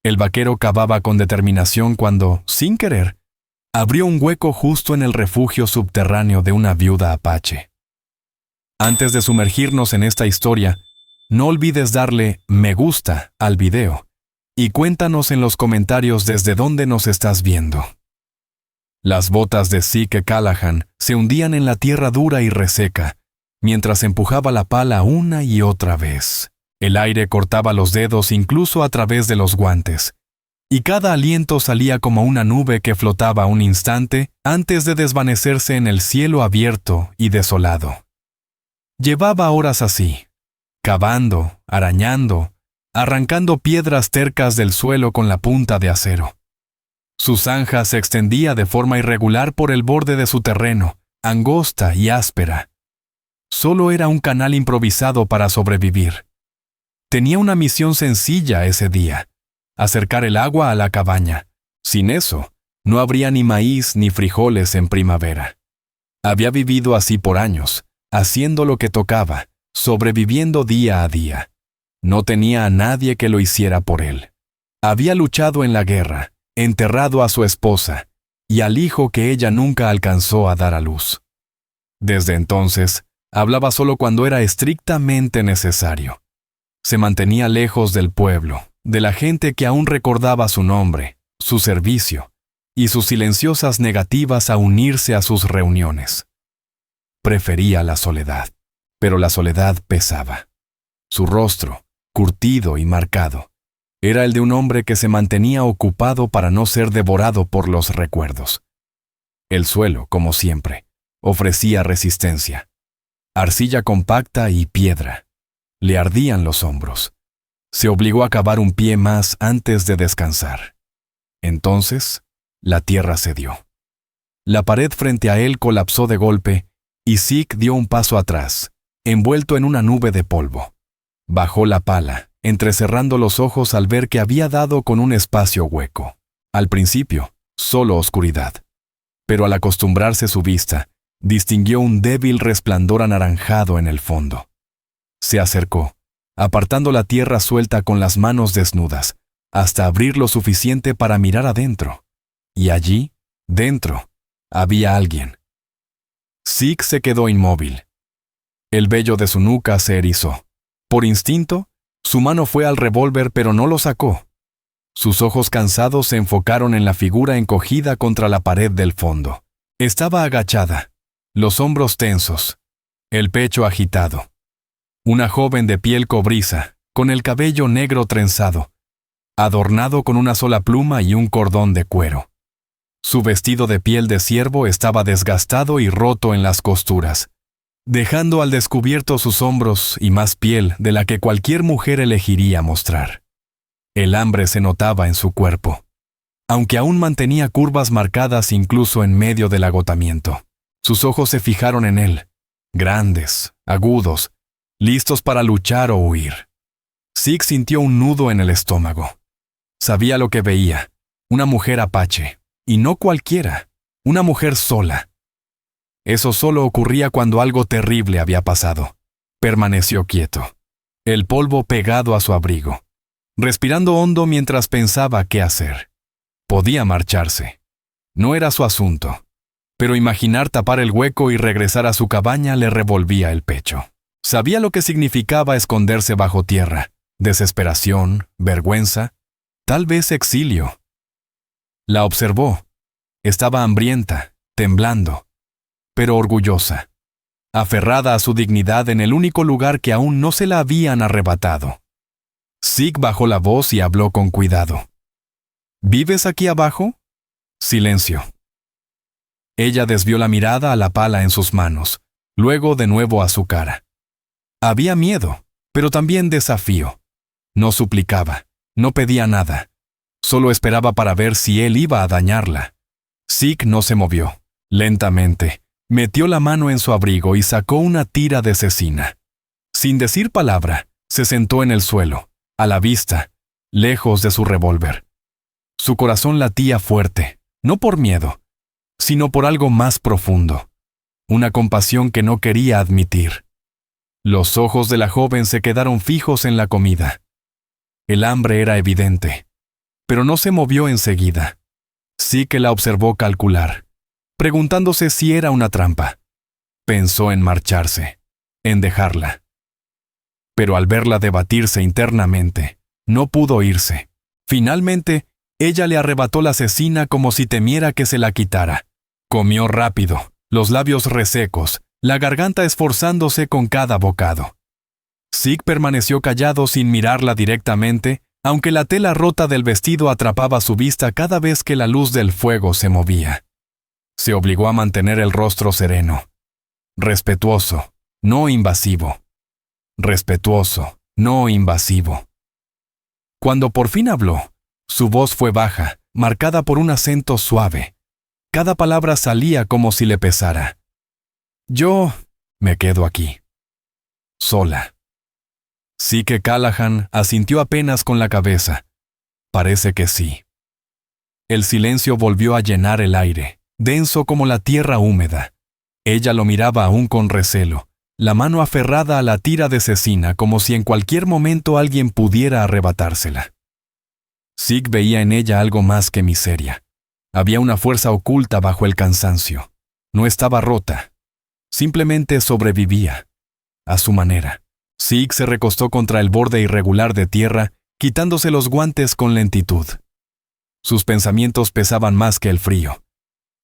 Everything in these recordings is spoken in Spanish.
El vaquero cavaba con determinación cuando, sin querer, abrió un hueco justo en el refugio subterráneo de una viuda apache. Antes de sumergirnos en esta historia, no olvides darle me gusta al video y cuéntanos en los comentarios desde dónde nos estás viendo. Las botas de Zeke Callahan se hundían en la tierra dura y reseca, mientras empujaba la pala una y otra vez. El aire cortaba los dedos incluso a través de los guantes, y cada aliento salía como una nube que flotaba un instante antes de desvanecerse en el cielo abierto y desolado. Llevaba horas así, cavando, arañando, arrancando piedras tercas del suelo con la punta de acero. Su zanja se extendía de forma irregular por el borde de su terreno, angosta y áspera. Solo era un canal improvisado para sobrevivir. Tenía una misión sencilla ese día: acercar el agua a la cabaña. Sin eso, no habría ni maíz ni frijoles en primavera. Había vivido así por años, haciendo lo que tocaba, sobreviviendo día a día. No tenía a nadie que lo hiciera por él. Había luchado en la guerra, enterrado a su esposa y al hijo que ella nunca alcanzó a dar a luz. Desde entonces, hablaba solo cuando era estrictamente necesario. Se mantenía lejos del pueblo, de la gente que aún recordaba su nombre, su servicio y sus silenciosas negativas a unirse a sus reuniones. Prefería la soledad, pero la soledad pesaba. Su rostro, curtido y marcado, era el de un hombre que se mantenía ocupado para no ser devorado por los recuerdos. El suelo, como siempre, ofrecía resistencia. Arcilla compacta y piedra. Le ardían los hombros. Se obligó a cavar un pie más antes de descansar. Entonces, la tierra cedió. La pared frente a él colapsó de golpe y Zeke dio un paso atrás, envuelto en una nube de polvo. Bajó la pala, entrecerrando los ojos al ver que había dado con un espacio hueco. Al principio, solo oscuridad. Pero al acostumbrarse su vista, distinguió un débil resplandor anaranjado en el fondo. Se acercó, apartando la tierra suelta con las manos desnudas, hasta abrir lo suficiente para mirar adentro. Y allí, dentro, había alguien. Zeke se quedó inmóvil. El vello de su nuca se erizó. Por instinto, su mano fue al revólver pero no lo sacó. Sus ojos cansados se enfocaron en la figura encogida contra la pared del fondo. Estaba agachada, los hombros tensos, el pecho agitado. Una joven de piel cobriza, con el cabello negro trenzado, adornado con una sola pluma y un cordón de cuero. Su vestido de piel de ciervo estaba desgastado y roto en las costuras, dejando al descubierto sus hombros y más piel de la que cualquier mujer elegiría mostrar. El hambre se notaba en su cuerpo, aunque aún mantenía curvas marcadas incluso en medio del agotamiento. Sus ojos se fijaron en él, grandes, agudos, listos para luchar o huir. Zeke sintió un nudo en el estómago. Sabía lo que veía: una mujer apache, y no cualquiera, una mujer sola. Eso solo ocurría cuando algo terrible había pasado. Permaneció quieto, el polvo pegado a su abrigo, respirando hondo mientras pensaba qué hacer. Podía marcharse. No era su asunto, pero imaginar tapar el hueco y regresar a su cabaña le revolvía el pecho. Sabía lo que significaba esconderse bajo tierra: desesperación, vergüenza, tal vez exilio. La observó. Estaba hambrienta, temblando, pero orgullosa, aferrada a su dignidad en el único lugar que aún no se la habían arrebatado. Zeke bajó la voz y habló con cuidado. ¿Vives aquí abajo? Silencio. Ella desvió la mirada a la pala en sus manos, luego de nuevo a su cara. Había miedo, pero también desafío. No suplicaba, no pedía nada. Solo esperaba para ver si él iba a dañarla. Zeke no se movió. Lentamente, metió la mano en su abrigo y sacó una tira de cecina. Sin decir palabra, se sentó en el suelo, a la vista, lejos de su revólver. Su corazón latía fuerte, no por miedo, sino por algo más profundo. Una compasión que no quería admitir. Los ojos de la joven se quedaron fijos en la comida. El hambre era evidente. pero no se movió enseguida. Sí que la observó calcular, preguntándose si era una trampa. Pensó en marcharse, en dejarla. Pero al verla debatirse internamente, no pudo irse. Finalmente, ella le arrebató la cecina como si temiera que se la quitara. Comió rápido, los labios resecos, la garganta esforzándose con cada bocado. Sig permaneció callado sin mirarla directamente, aunque la tela rota del vestido atrapaba su vista cada vez que la luz del fuego se movía. Se obligó a mantener el rostro sereno. Respetuoso, no invasivo. Respetuoso, no invasivo. Cuando por fin habló, su voz fue baja, marcada por un acento suave. Cada palabra salía como si le pesara. Yo me quedo aquí. Sola. Sí que Callahan asintió apenas con la cabeza. Parece que sí. El silencio volvió a llenar el aire, denso como la tierra húmeda. Ella lo miraba aún con recelo, la mano aferrada a la tira de cecina como si en cualquier momento alguien pudiera arrebatársela. Sig veía en ella algo más que miseria. Había una fuerza oculta bajo el cansancio. No estaba rota. Simplemente sobrevivía. A su manera. Sig se recostó contra el borde irregular de tierra, quitándose los guantes con lentitud. Sus pensamientos pesaban más que el frío.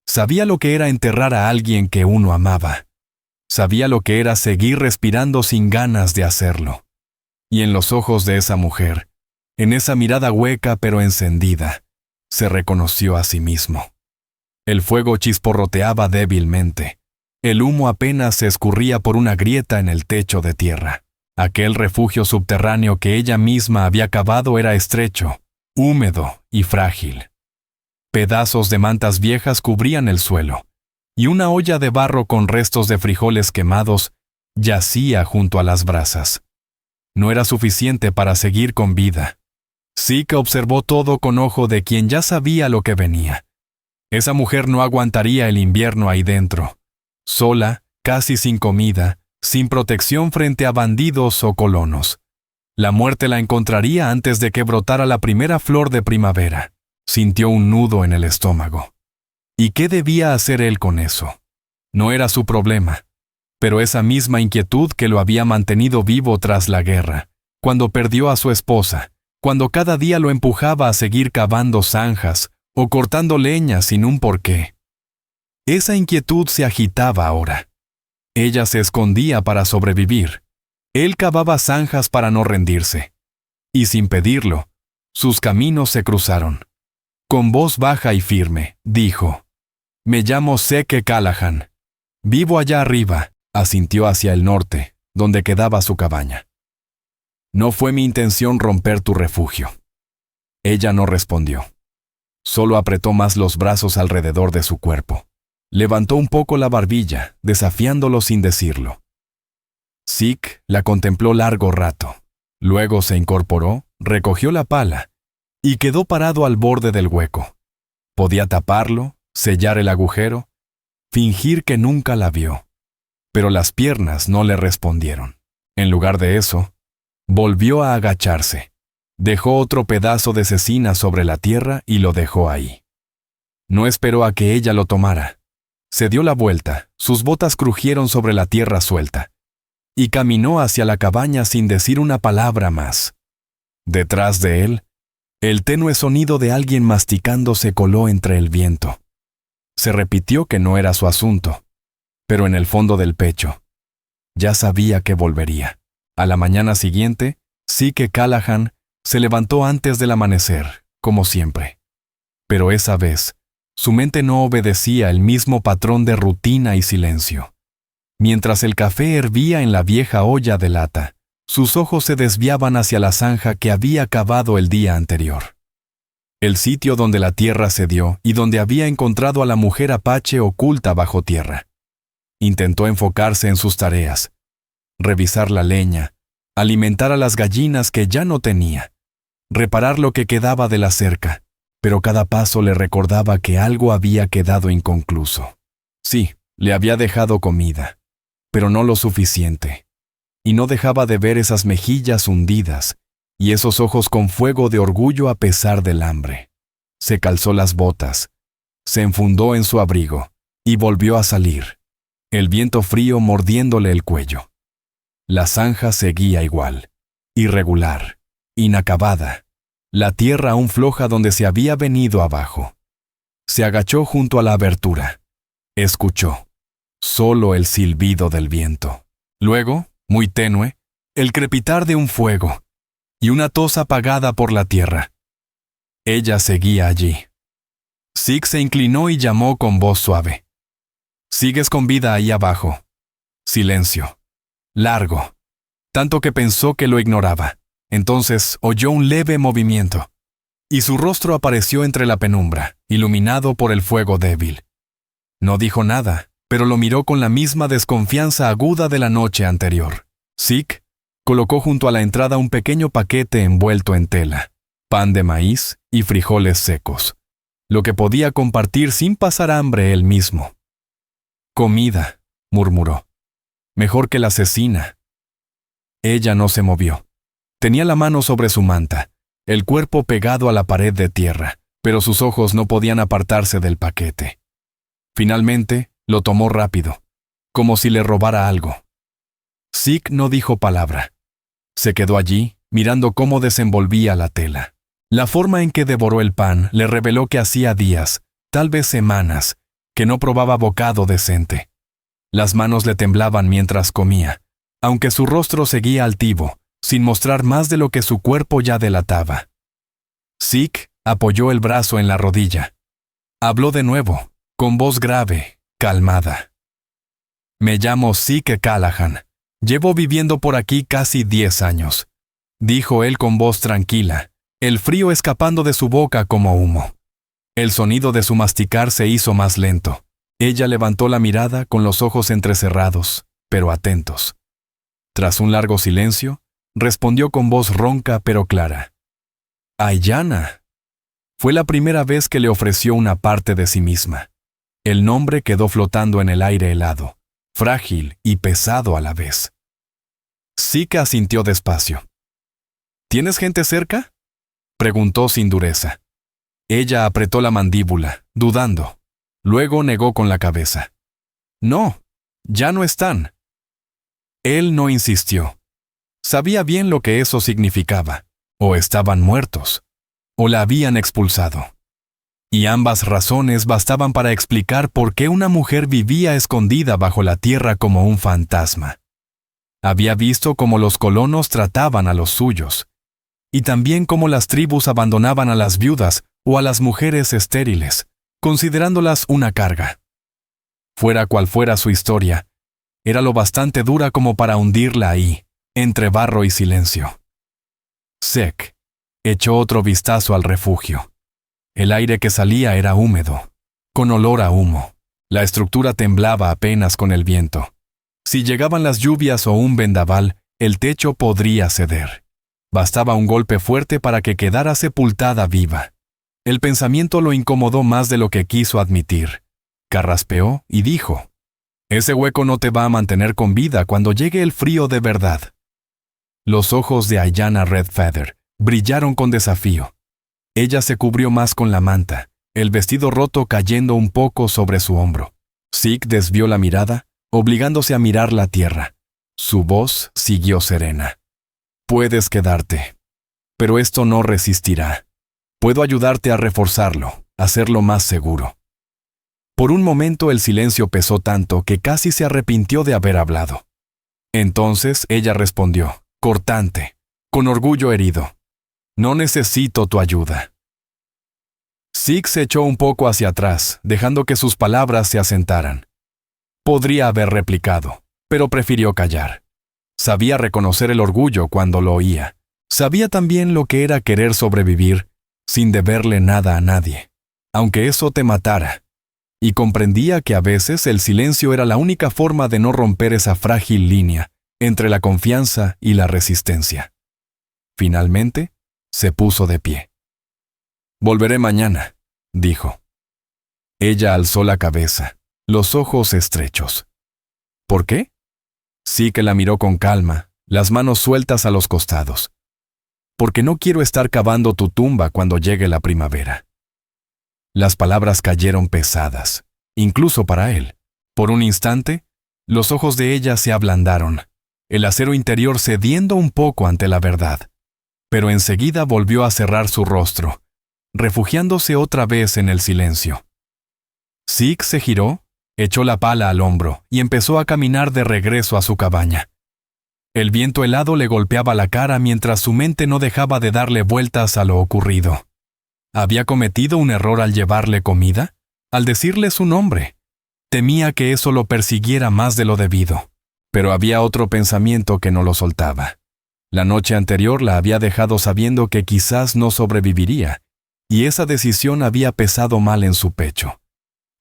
Sabía lo que era enterrar a alguien que uno amaba. Sabía lo que era seguir respirando sin ganas de hacerlo. Y en los ojos de esa mujer, en esa mirada hueca pero encendida, se reconoció a sí mismo. El fuego chisporroteaba débilmente. El humo apenas se escurría por una grieta en el techo de tierra. Aquel refugio subterráneo que ella misma había cavado era estrecho, húmedo y frágil. Pedazos de mantas viejas cubrían el suelo, y una olla de barro con restos de frijoles quemados yacía junto a las brasas. No era suficiente para seguir con vida. Sig observó todo con ojo de quien ya sabía lo que venía. Esa mujer no aguantaría el invierno ahí dentro, sola, casi sin comida, sin protección frente a bandidos o colonos. La muerte la encontraría antes de que brotara la primera flor de primavera. Sintió un nudo en el estómago. ¿Y qué debía hacer él con eso? No era su problema, pero esa misma inquietud que lo había mantenido vivo tras la guerra, cuando perdió a su esposa, cuando cada día lo empujaba a seguir cavando zanjas o cortando leña sin un porqué. Esa inquietud se agitaba ahora. Ella se escondía para sobrevivir. Él cavaba zanjas para no rendirse. Y sin pedirlo, sus caminos se cruzaron. Con voz baja y firme, dijo: «Me llamo Seke Callahan. Vivo allá arriba», asintió hacia el norte, donde quedaba su cabaña. «No fue mi intención romper tu refugio». Ella no respondió. Solo apretó más los brazos alrededor de su cuerpo. Levantó un poco la barbilla, desafiándolo sin decirlo. Sig la contempló largo rato. Luego se incorporó, recogió la pala y quedó parado al borde del hueco. Podía taparlo, sellar el agujero, fingir que nunca la vio. Pero las piernas no le respondieron. En lugar de eso, volvió a agacharse. Dejó otro pedazo de cecina sobre la tierra y lo dejó ahí. No esperó a que ella lo tomara. Se dio la vuelta, sus botas crujieron sobre la tierra suelta, y caminó hacia la cabaña sin decir una palabra más. Detrás de él, el tenue sonido de alguien masticando se coló entre el viento. Se repitió que no era su asunto, pero en el fondo del pecho, ya sabía que volvería. A la mañana siguiente, Seke Callahan se levantó antes del amanecer, como siempre. Pero esa vez, su mente no obedecía el mismo patrón de rutina y silencio. Mientras el café hervía en la vieja olla de lata, sus ojos se desviaban hacia la zanja que había cavado el día anterior. El sitio donde la tierra cedió y donde había encontrado a la mujer apache oculta bajo tierra. Intentó enfocarse en sus tareas, revisar la leña, alimentar a las gallinas que ya no tenía, reparar lo que quedaba de la cerca, pero cada paso le recordaba que algo había quedado inconcluso. Sí, le había dejado comida, pero no lo suficiente, y no dejaba de ver esas mejillas hundidas, y esos ojos con fuego de orgullo a pesar del hambre. Se calzó las botas, se enfundó en su abrigo y volvió a salir, el viento frío mordiéndole el cuello. La zanja seguía igual, irregular, inacabada, la tierra aún floja donde se había venido abajo. Se agachó junto a la abertura. Escuchó solo el silbido del viento. Luego, muy tenue, el crepitar de un fuego y una tos apagada por la tierra. Ella seguía allí. Zeke se inclinó y llamó con voz suave. «Sigues con vida ahí abajo». Silencio. Largo. Tanto que pensó que lo ignoraba. Entonces oyó un leve movimiento, y su rostro apareció entre la penumbra, iluminado por el fuego débil. No dijo nada, pero lo miró con la misma desconfianza aguda de la noche anterior. Zeke colocó junto a la entrada un pequeño paquete envuelto en tela, pan de maíz y frijoles secos, lo que podía compartir sin pasar hambre él mismo. «Comida», murmuró. «Mejor que la cecina». Ella no se movió. Tenía la mano sobre su manta, el cuerpo pegado a la pared de tierra, pero sus ojos no podían apartarse del paquete. Finalmente, lo tomó rápido, como si le robara algo. Zeke no dijo palabra. Se quedó allí, mirando cómo desenvolvía la tela. La forma en que devoró el pan le reveló que hacía días, tal vez semanas, que no probaba bocado decente. Las manos le temblaban mientras comía, aunque su rostro seguía altivo, sin mostrar más de lo que su cuerpo ya delataba. Zeke apoyó el brazo en la rodilla. Habló de nuevo, con voz grave, calmada. «Me llamo Zeke Callahan. Llevo viviendo por aquí casi 10 años», dijo él con voz tranquila, el frío escapando de su boca como humo. El sonido de su masticar se hizo más lento. Ella levantó la mirada con los ojos entrecerrados, pero atentos. Tras un largo silencio, respondió con voz ronca pero clara. «Aiyana». Fue la primera vez que le ofreció una parte de sí misma. El nombre quedó flotando en el aire helado, frágil y pesado a la vez. Zeke asintió despacio. «¿Tienes gente cerca?», preguntó sin dureza. Ella apretó la mandíbula, dudando. Luego negó con la cabeza. «No, ya no están». Él no insistió. Sabía bien lo que eso significaba. O estaban muertos, o la habían expulsado. Y ambas razones bastaban para explicar por qué una mujer vivía escondida bajo la tierra como un fantasma. Había visto cómo los colonos trataban a los suyos, y también cómo las tribus abandonaban a las viudas o a las mujeres estériles, considerándolas una carga. Fuera cual fuera su historia, era lo bastante dura como para hundirla ahí, entre barro y silencio. Zeke echó otro vistazo al refugio. El aire que salía era húmedo, con olor a humo. La estructura temblaba apenas con el viento. Si llegaban las lluvias o un vendaval, el techo podría ceder. Bastaba un golpe fuerte para que quedara sepultada viva. El pensamiento lo incomodó más de lo que quiso admitir. Carraspeó y dijo: «Ese hueco no te va a mantener con vida cuando llegue el frío de verdad». Los ojos de Aiyana Redfeather brillaron con desafío. Ella se cubrió más con la manta, el vestido roto cayendo un poco sobre su hombro. Zeke desvió la mirada, obligándose a mirar la tierra. Su voz siguió serena. «Puedes quedarte, pero esto no resistirá. Puedo ayudarte a reforzarlo, hacerlo más seguro». Por un momento el silencio pesó tanto que casi se arrepintió de haber hablado. Entonces ella respondió, cortante, con orgullo herido: «No necesito tu ayuda». Zeke se echó un poco hacia atrás, dejando que sus palabras se asentaran. Podría haber replicado, pero prefirió callar. Sabía reconocer el orgullo cuando lo oía. Sabía también lo que era querer sobrevivir sin deberle nada a nadie, aunque eso te matara. Y comprendía que a veces el silencio era la única forma de no romper esa frágil línea entre la confianza y la resistencia. Finalmente, se puso de pie. «Volveré mañana», dijo. Ella alzó la cabeza, los ojos estrechos. «¿Por qué?». Sí que la miró con calma, las manos sueltas a los costados. porque no quiero estar cavando tu tumba cuando llegue la primavera». Las palabras cayeron pesadas, incluso para él. Por un instante, los ojos de ella se ablandaron, el acero interior cediendo un poco ante la verdad. Pero enseguida volvió a cerrar su rostro, refugiándose otra vez en el silencio. Zeke se giró, echó la pala al hombro y empezó a caminar de regreso a su cabaña. El viento helado le golpeaba la cara mientras su mente no dejaba de darle vueltas a lo ocurrido. ¿Había cometido un error al llevarle comida? Al decirle su nombre. Temía que eso lo persiguiera más de lo debido. Pero había otro pensamiento que no lo soltaba. La noche anterior la había dejado sabiendo que quizás no sobreviviría, y esa decisión había pesado mal en su pecho.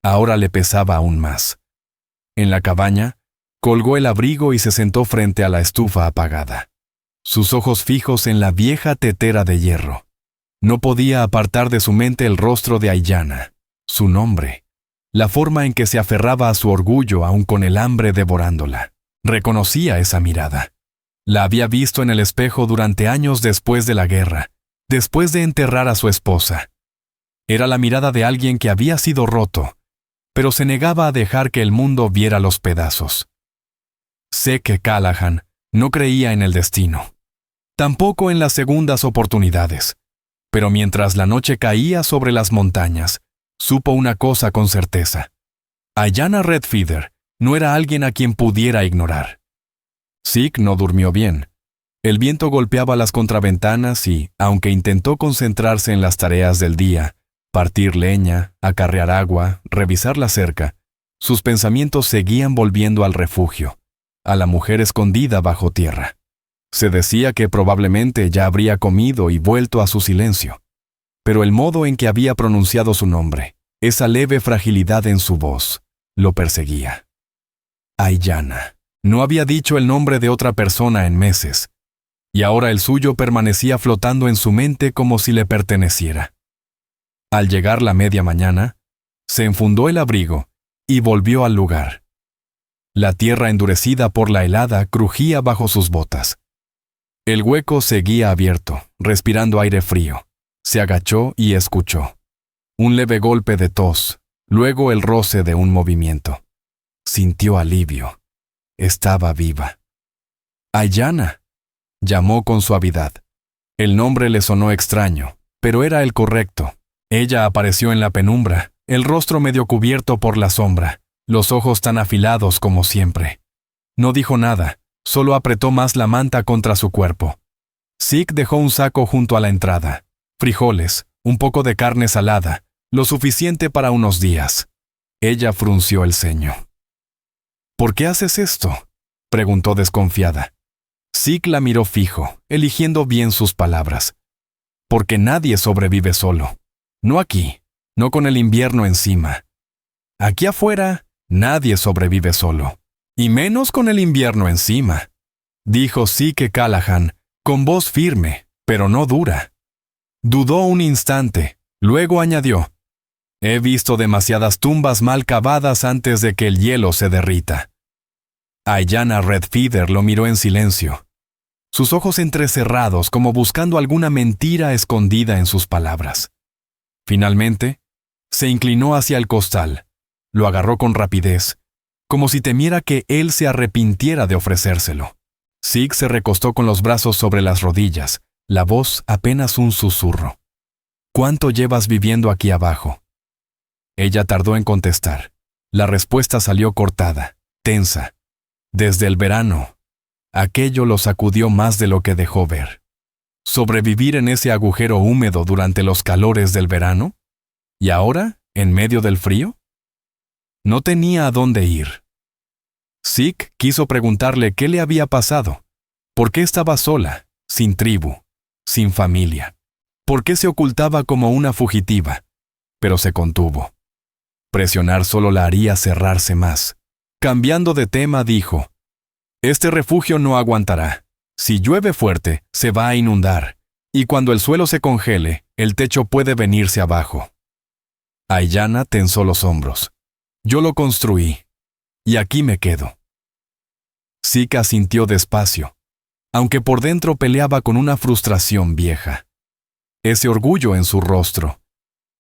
Ahora le pesaba aún más. En la cabaña, colgó el abrigo y se sentó frente a la estufa apagada. Sus ojos fijos en la vieja tetera de hierro. No podía apartar de su mente el rostro de Aiyana, su nombre, la forma en que se aferraba a su orgullo aún con el hambre devorándola. Reconocía esa mirada. La había visto en el espejo durante años después de la guerra, después de enterrar a su esposa. Era la mirada de alguien que había sido roto, pero se negaba a dejar que el mundo viera los pedazos. Sé que Callahan no creía en el destino, tampoco en las segundas oportunidades, pero mientras la noche caía sobre las montañas, supo una cosa con certeza. Aiyana Redfeather no era alguien a quien pudiera ignorar. Zeke no durmió bien. El viento golpeaba las contraventanas y, aunque intentó concentrarse en las tareas del día, partir leña, acarrear agua, revisar la cerca, sus pensamientos seguían volviendo al refugio, a la mujer escondida bajo tierra. Se decía que probablemente ya habría comido y vuelto a su silencio. Pero el modo en que había pronunciado su nombre, esa leve fragilidad en su voz, lo perseguía. Aiyana. No había dicho el nombre de otra persona en meses, y ahora el suyo permanecía flotando en su mente como si le perteneciera. Al llegar la media mañana, se enfundó el abrigo y volvió al lugar. La tierra endurecida por la helada crujía bajo sus botas. El hueco seguía abierto, respirando aire frío. Se agachó y escuchó. Un leve golpe de tos, luego el roce de un movimiento. Sintió alivio. Estaba viva. «Aiyana», llamó con suavidad. El nombre le sonó extraño, pero era el correcto. Ella apareció en la penumbra, el rostro medio cubierto por la sombra, los ojos tan afilados como siempre. No dijo nada, solo apretó más la manta contra su cuerpo. Zeke dejó un saco junto a la entrada, frijoles, un poco de carne salada, lo suficiente para unos días. Ella frunció el ceño. «¿Por qué haces esto?», preguntó desconfiada. Zeke la miró fijo, eligiendo bien sus palabras. «Porque nadie sobrevive solo. No aquí, no con el invierno encima. Aquí afuera, nadie sobrevive solo. Y menos con el invierno encima», dijo Zeke Callahan, con voz firme, pero no dura. Dudó un instante, luego añadió: «He visto demasiadas tumbas mal cavadas antes de que el hielo se derrita». Aiyana Redfeather lo miró en silencio, sus ojos entrecerrados como buscando alguna mentira escondida en sus palabras. Finalmente, se inclinó hacia el costal, lo agarró con rapidez, como si temiera que él se arrepintiera de ofrecérselo. Zeke se recostó con los brazos sobre las rodillas, la voz apenas un susurro. «¿Cuánto llevas viviendo aquí abajo?». Ella tardó en contestar. La respuesta salió cortada, tensa. «Desde el verano». Aquello lo sacudió más de lo que dejó ver. ¿Sobrevivir en ese agujero húmedo durante los calores del verano? ¿Y ahora, en medio del frío? No tenía a dónde ir. Zeke quiso preguntarle qué le había pasado. ¿Por qué estaba sola, sin tribu, sin familia? ¿Por qué se ocultaba como una fugitiva? Pero se contuvo. Presionar solo la haría cerrarse más. Cambiando de tema, dijo: «Este refugio no aguantará. Si llueve fuerte, se va a inundar, y cuando el suelo se congele, el techo puede venirse abajo». Aiyana tensó los hombros. «Yo lo construí, y aquí me quedo». Zeke asintió despacio. aunque por dentro peleaba con una frustración vieja. Ese orgullo en su rostro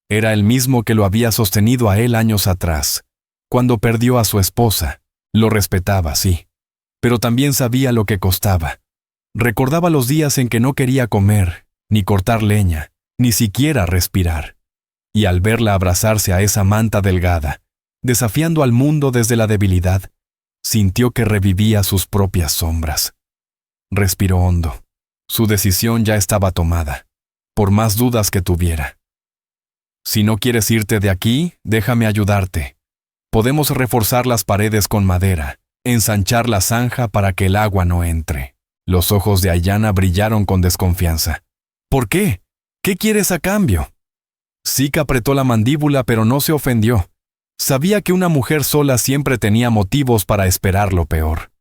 era el mismo que lo había sostenido a él años atrás, cuando perdió a su esposa. Lo respetaba, sí, pero también sabía lo que costaba. Recordaba los días en que no quería comer, ni cortar leña, ni siquiera respirar. Y al verla abrazarse a esa manta delgada, desafiando al mundo desde la debilidad, sintió que revivía sus propias sombras. Respiró hondo. Su decisión ya estaba tomada, por más dudas que tuviera. Si no quieres irte de aquí, déjame ayudarte. Podemos reforzar las paredes con madera, ensanchar la zanja para que el agua no entre. Los ojos de Aiyana brillaron con desconfianza. ¿Por qué? ¿Qué quieres a cambio? Sik apretó la mandíbula, pero no se ofendió. Sabía que una mujer sola siempre tenía motivos para esperar lo peor.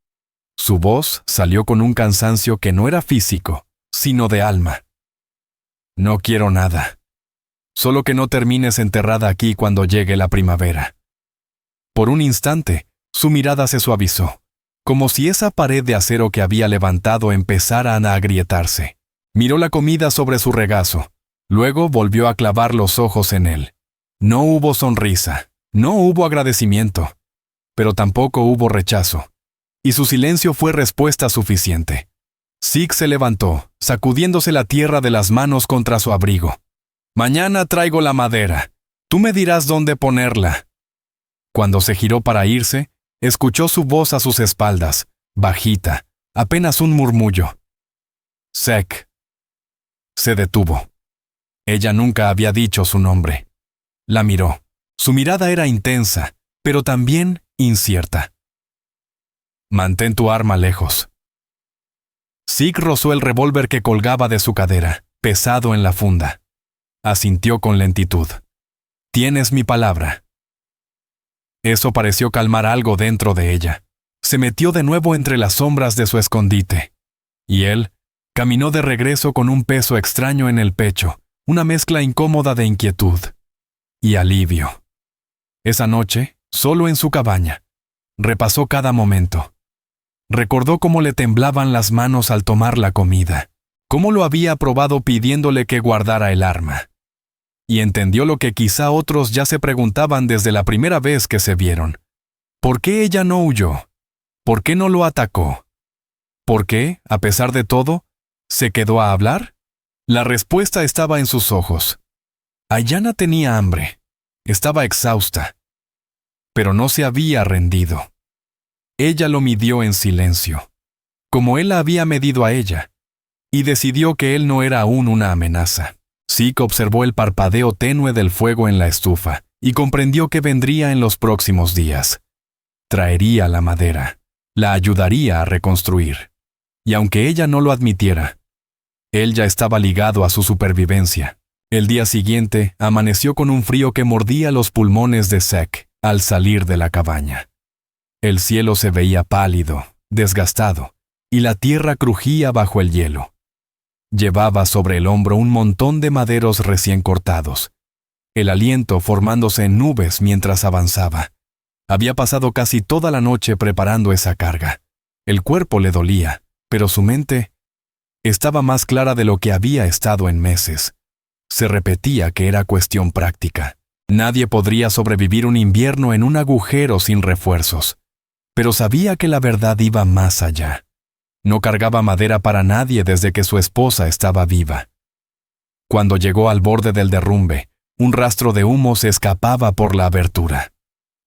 Su voz salió con un cansancio que no era físico, sino de alma. No quiero nada. Solo que no termines enterrada aquí cuando llegue la primavera. Por un instante, su mirada se suavizó, como si esa pared de acero que había levantado empezara a agrietarse. Miró la comida sobre su regazo. Luego volvió a clavar los ojos en él. No hubo sonrisa, no hubo agradecimiento, pero tampoco hubo rechazo. Y su silencio fue respuesta suficiente. Sik se levantó, sacudiéndose la tierra de las manos contra su abrigo. Mañana traigo la madera. Tú me dirás dónde ponerla. Cuando se giró para irse, escuchó su voz a sus espaldas, bajita, apenas un murmullo. Sek. Se detuvo. Ella nunca había dicho su nombre. La miró. Su mirada era intensa, pero también incierta. Mantén tu arma lejos. Sik rozó el revólver que colgaba de su cadera, pesado en la funda. Asintió con lentitud. Tienes mi palabra. Eso pareció calmar algo dentro de ella. Se metió de nuevo entre las sombras de su escondite. Y él caminó de regreso con un peso extraño en el pecho, una mezcla incómoda de inquietud y alivio. Esa noche, solo en su cabaña, repasó cada momento. Recordó cómo le temblaban las manos al tomar la comida, cómo lo había probado pidiéndole que guardara el arma. Y entendió lo que quizá otros ya se preguntaban desde la primera vez que se vieron. ¿Por qué ella no huyó? ¿Por qué no lo atacó? ¿Por qué, a pesar de todo, se quedó a hablar? La respuesta estaba en sus ojos. Aiyana tenía hambre. Estaba exhausta. Pero no se había rendido. Ella lo midió en silencio, como él la había medido a ella, y decidió que él no era aún una amenaza. Sik observó el parpadeo tenue del fuego en la estufa y comprendió que vendría en los próximos días. Traería la madera, la ayudaría a reconstruir. Y aunque ella no lo admitiera, él ya estaba ligado a su supervivencia. El día siguiente amaneció con un frío que mordía los pulmones de Sek al salir de la cabaña. El cielo se veía pálido, desgastado, y la tierra crujía bajo el hielo. Llevaba sobre el hombro un montón de maderos recién cortados, el aliento formándose en nubes mientras avanzaba. Había pasado casi toda la noche preparando esa carga. El cuerpo le dolía, pero su mente estaba más clara de lo que había estado en meses. Se repetía que era cuestión práctica. Nadie podría sobrevivir un invierno en un agujero sin refuerzos. Pero sabía que la verdad iba más allá. No cargaba madera para nadie desde que su esposa estaba viva. Cuando llegó al borde del derrumbe, un rastro de humo se escapaba por la abertura.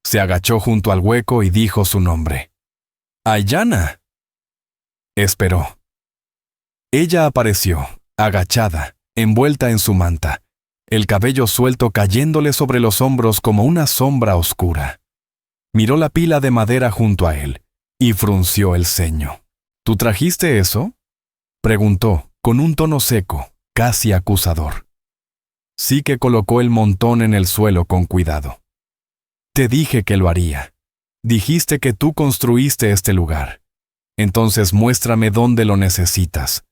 Se agachó junto al hueco y dijo su nombre. ¡Aiyana! Esperó. Ella apareció, agachada, envuelta en su manta, el cabello suelto cayéndole sobre los hombros como una sombra oscura. Miró la pila de madera junto a él y frunció el ceño. ¿Tú trajiste eso?, preguntó, con un tono seco, casi acusador. Sí que colocó el montón en el suelo con cuidado. Te dije que lo haría. Dijiste que tú construiste este lugar. Entonces muéstrame dónde lo necesitas.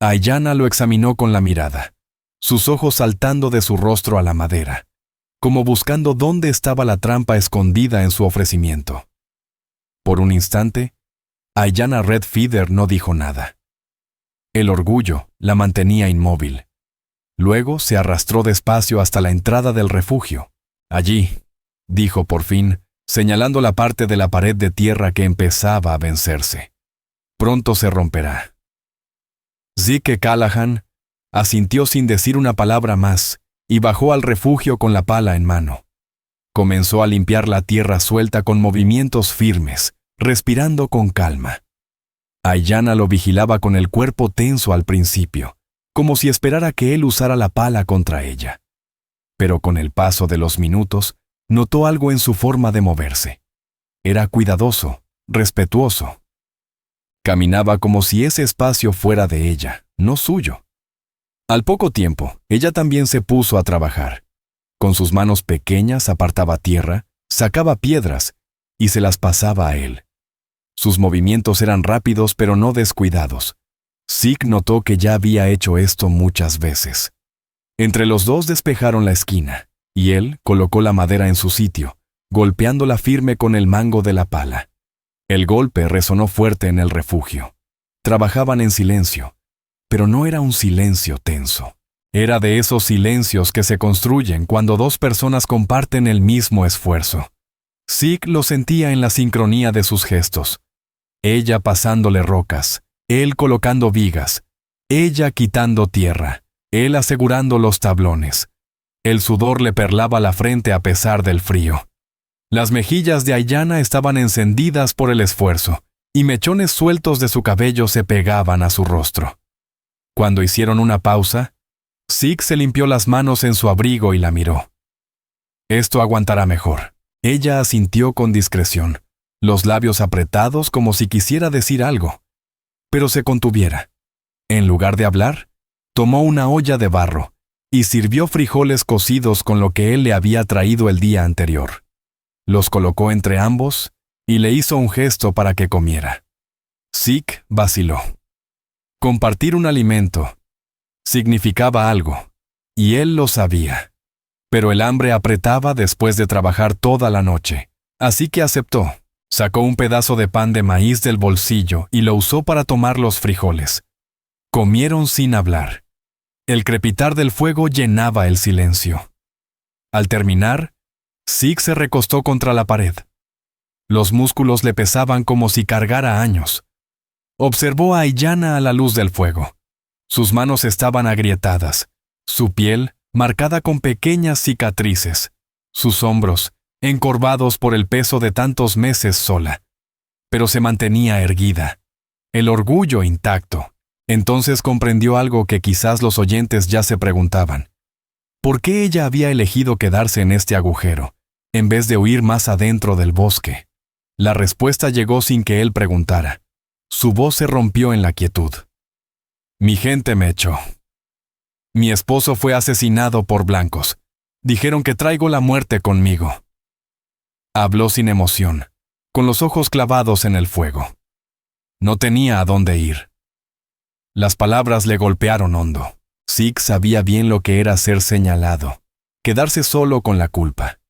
Aiyana lo examinó con la mirada, sus ojos saltando de su rostro a la madera, como buscando dónde estaba la trampa escondida en su ofrecimiento. Por un instante, Aiyana Red Feather no dijo nada. El orgullo la mantenía inmóvil. Luego se arrastró despacio hasta la entrada del refugio. Allí, dijo por fin, señalando la parte de la pared de tierra que empezaba a vencerse. Pronto se romperá. Zeke Callahan asintió sin decir una palabra más y bajó al refugio con la pala en mano. Comenzó a limpiar la tierra suelta con movimientos firmes, respirando con calma. Aiyana lo vigilaba con el cuerpo tenso al principio, como si esperara que él usara la pala contra ella. Pero con el paso de los minutos, notó algo en su forma de moverse. Era cuidadoso, respetuoso. Caminaba como si ese espacio fuera de ella, no suyo. Al poco tiempo, ella también se puso a trabajar. Con sus manos pequeñas apartaba tierra, sacaba piedras y se las pasaba a él. Sus movimientos eran rápidos pero no descuidados. Zeke notó que ya había hecho esto muchas veces. Entre los dos despejaron la esquina, y él colocó la madera en su sitio, golpeándola firme con el mango de la pala. El golpe resonó fuerte en el refugio. Trabajaban en silencio, pero no era un silencio tenso. Era de esos silencios que se construyen cuando dos personas comparten el mismo esfuerzo. Zeke lo sentía en la sincronía de sus gestos. Ella pasándole rocas, él colocando vigas, ella quitando tierra, él asegurando los tablones. El sudor le perlaba la frente a pesar del frío. Las mejillas de Aiyana estaban encendidas por el esfuerzo, y mechones sueltos de su cabello se pegaban a su rostro. Cuando hicieron una pausa, Zeke se limpió las manos en su abrigo y la miró. Esto aguantará mejor. Ella asintió con discreción, los labios apretados como si quisiera decir algo, pero se contuviera. En lugar de hablar, tomó una olla de barro y sirvió frijoles cocidos con lo que él le había traído el día anterior. Los colocó entre ambos y le hizo un gesto para que comiera. Zeke vaciló. Compartir un alimento significaba algo, y él lo sabía. Pero el hambre apretaba después de trabajar toda la noche, así que aceptó. Sacó un pedazo de pan de maíz del bolsillo y lo usó para tomar los frijoles. Comieron sin hablar. El crepitar del fuego llenaba el silencio. Al terminar, Zeke se recostó contra la pared. Los músculos le pesaban como si cargara años. Observó a Aiyana a la luz del fuego. Sus manos estaban agrietadas, su piel marcada con pequeñas cicatrices, sus hombros encorvados por el peso de tantos meses sola. Pero se mantenía erguida, el orgullo intacto. Entonces comprendió algo que quizás los oyentes ya se preguntaban. ¿Por qué ella había elegido quedarse en este agujero, en vez de huir más adentro del bosque? La respuesta llegó sin que él preguntara. Su voz se rompió en la quietud. Mi gente me echó. Mi esposo fue asesinado por blancos. Dijeron que traigo la muerte conmigo. Habló sin emoción, con los ojos clavados en el fuego. No tenía a dónde ir. Las palabras le golpearon hondo. Zeke sabía bien lo que era ser señalado, quedarse solo con la culpa.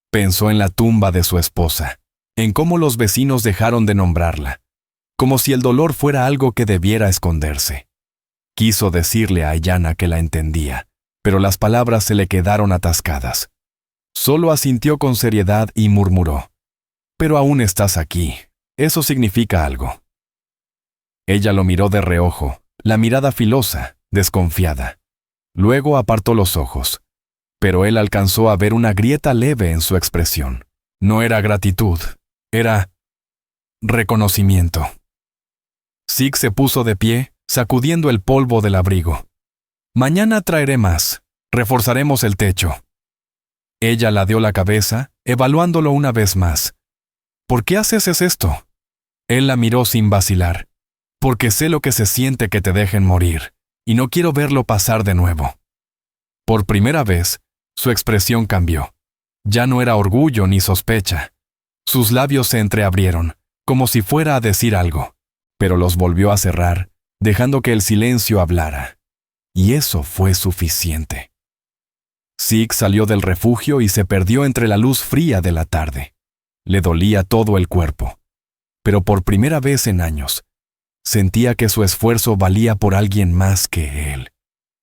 Pensó en la tumba de su esposa, en cómo los vecinos dejaron de nombrarla, como si el dolor fuera algo que debiera esconderse. Quiso decirle a Aiyana que la entendía, pero las palabras se le quedaron atascadas. Solo asintió con seriedad y murmuró: «Pero aún estás aquí. Eso significa algo». Ella lo miró de reojo, la mirada filosa, desconfiada. Luego apartó los ojos, pero él alcanzó a ver una grieta leve en su expresión. No era gratitud, era reconocimiento. Zeke se puso de pie, sacudiendo el polvo del abrigo. «Mañana traeré más. Reforzaremos el techo». Ella ladeó la cabeza, evaluándolo una vez más. «¿Por qué haces esto?» Él la miró sin vacilar. «Porque sé lo que se siente que te dejen morir, y no quiero verlo pasar de nuevo». Por primera vez, su expresión cambió. Ya no era orgullo ni sospecha. Sus labios se entreabrieron, como si fuera a decir algo, pero los volvió a cerrar, dejando que el silencio hablara. Y eso fue suficiente. Zeke salió del refugio y se perdió entre la luz fría de la tarde. Le dolía todo el cuerpo. pero por primera vez en años, sentía que su esfuerzo valía por alguien más que él.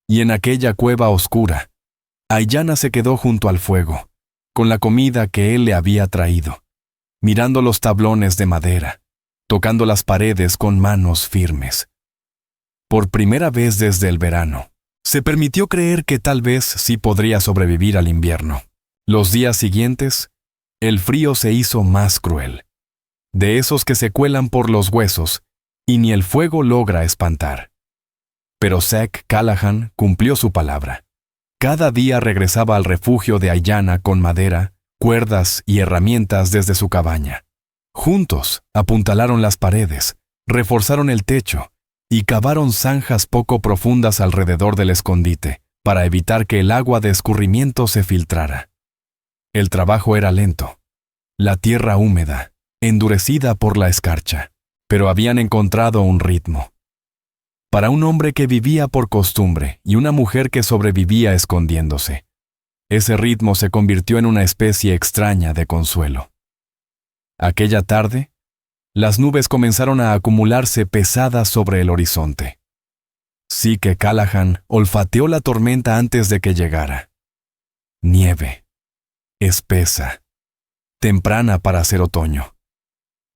Y en aquella cueva oscura, Aiyana se quedó junto al fuego, con la comida que él le había traído, mirando los tablones de madera, tocando las paredes con manos firmes. Por primera vez desde el verano, se permitió creer que tal vez sí podría sobrevivir al invierno. Los días siguientes, el frío se hizo más cruel, de esos que se cuelan por los huesos y ni el fuego logra espantar. Pero Zach Callahan cumplió su palabra. Cada día regresaba al refugio de Aiyana con madera, cuerdas y herramientas desde su cabaña. Juntos apuntalaron las paredes, reforzaron el techo y cavaron zanjas poco profundas alrededor del escondite para evitar que el agua de escurrimiento se filtrara. El trabajo era lento. La tierra húmeda, endurecida por la escarcha, pero habían encontrado un ritmo. Para un hombre que vivía por costumbre y una mujer que sobrevivía escondiéndose, ese ritmo se convirtió en una especie extraña de consuelo. Aquella tarde, las nubes comenzaron a acumularse pesadas sobre el horizonte. Sí que Callahan olfateó la tormenta antes de que llegara. Nieve, espesa, temprana para ser otoño.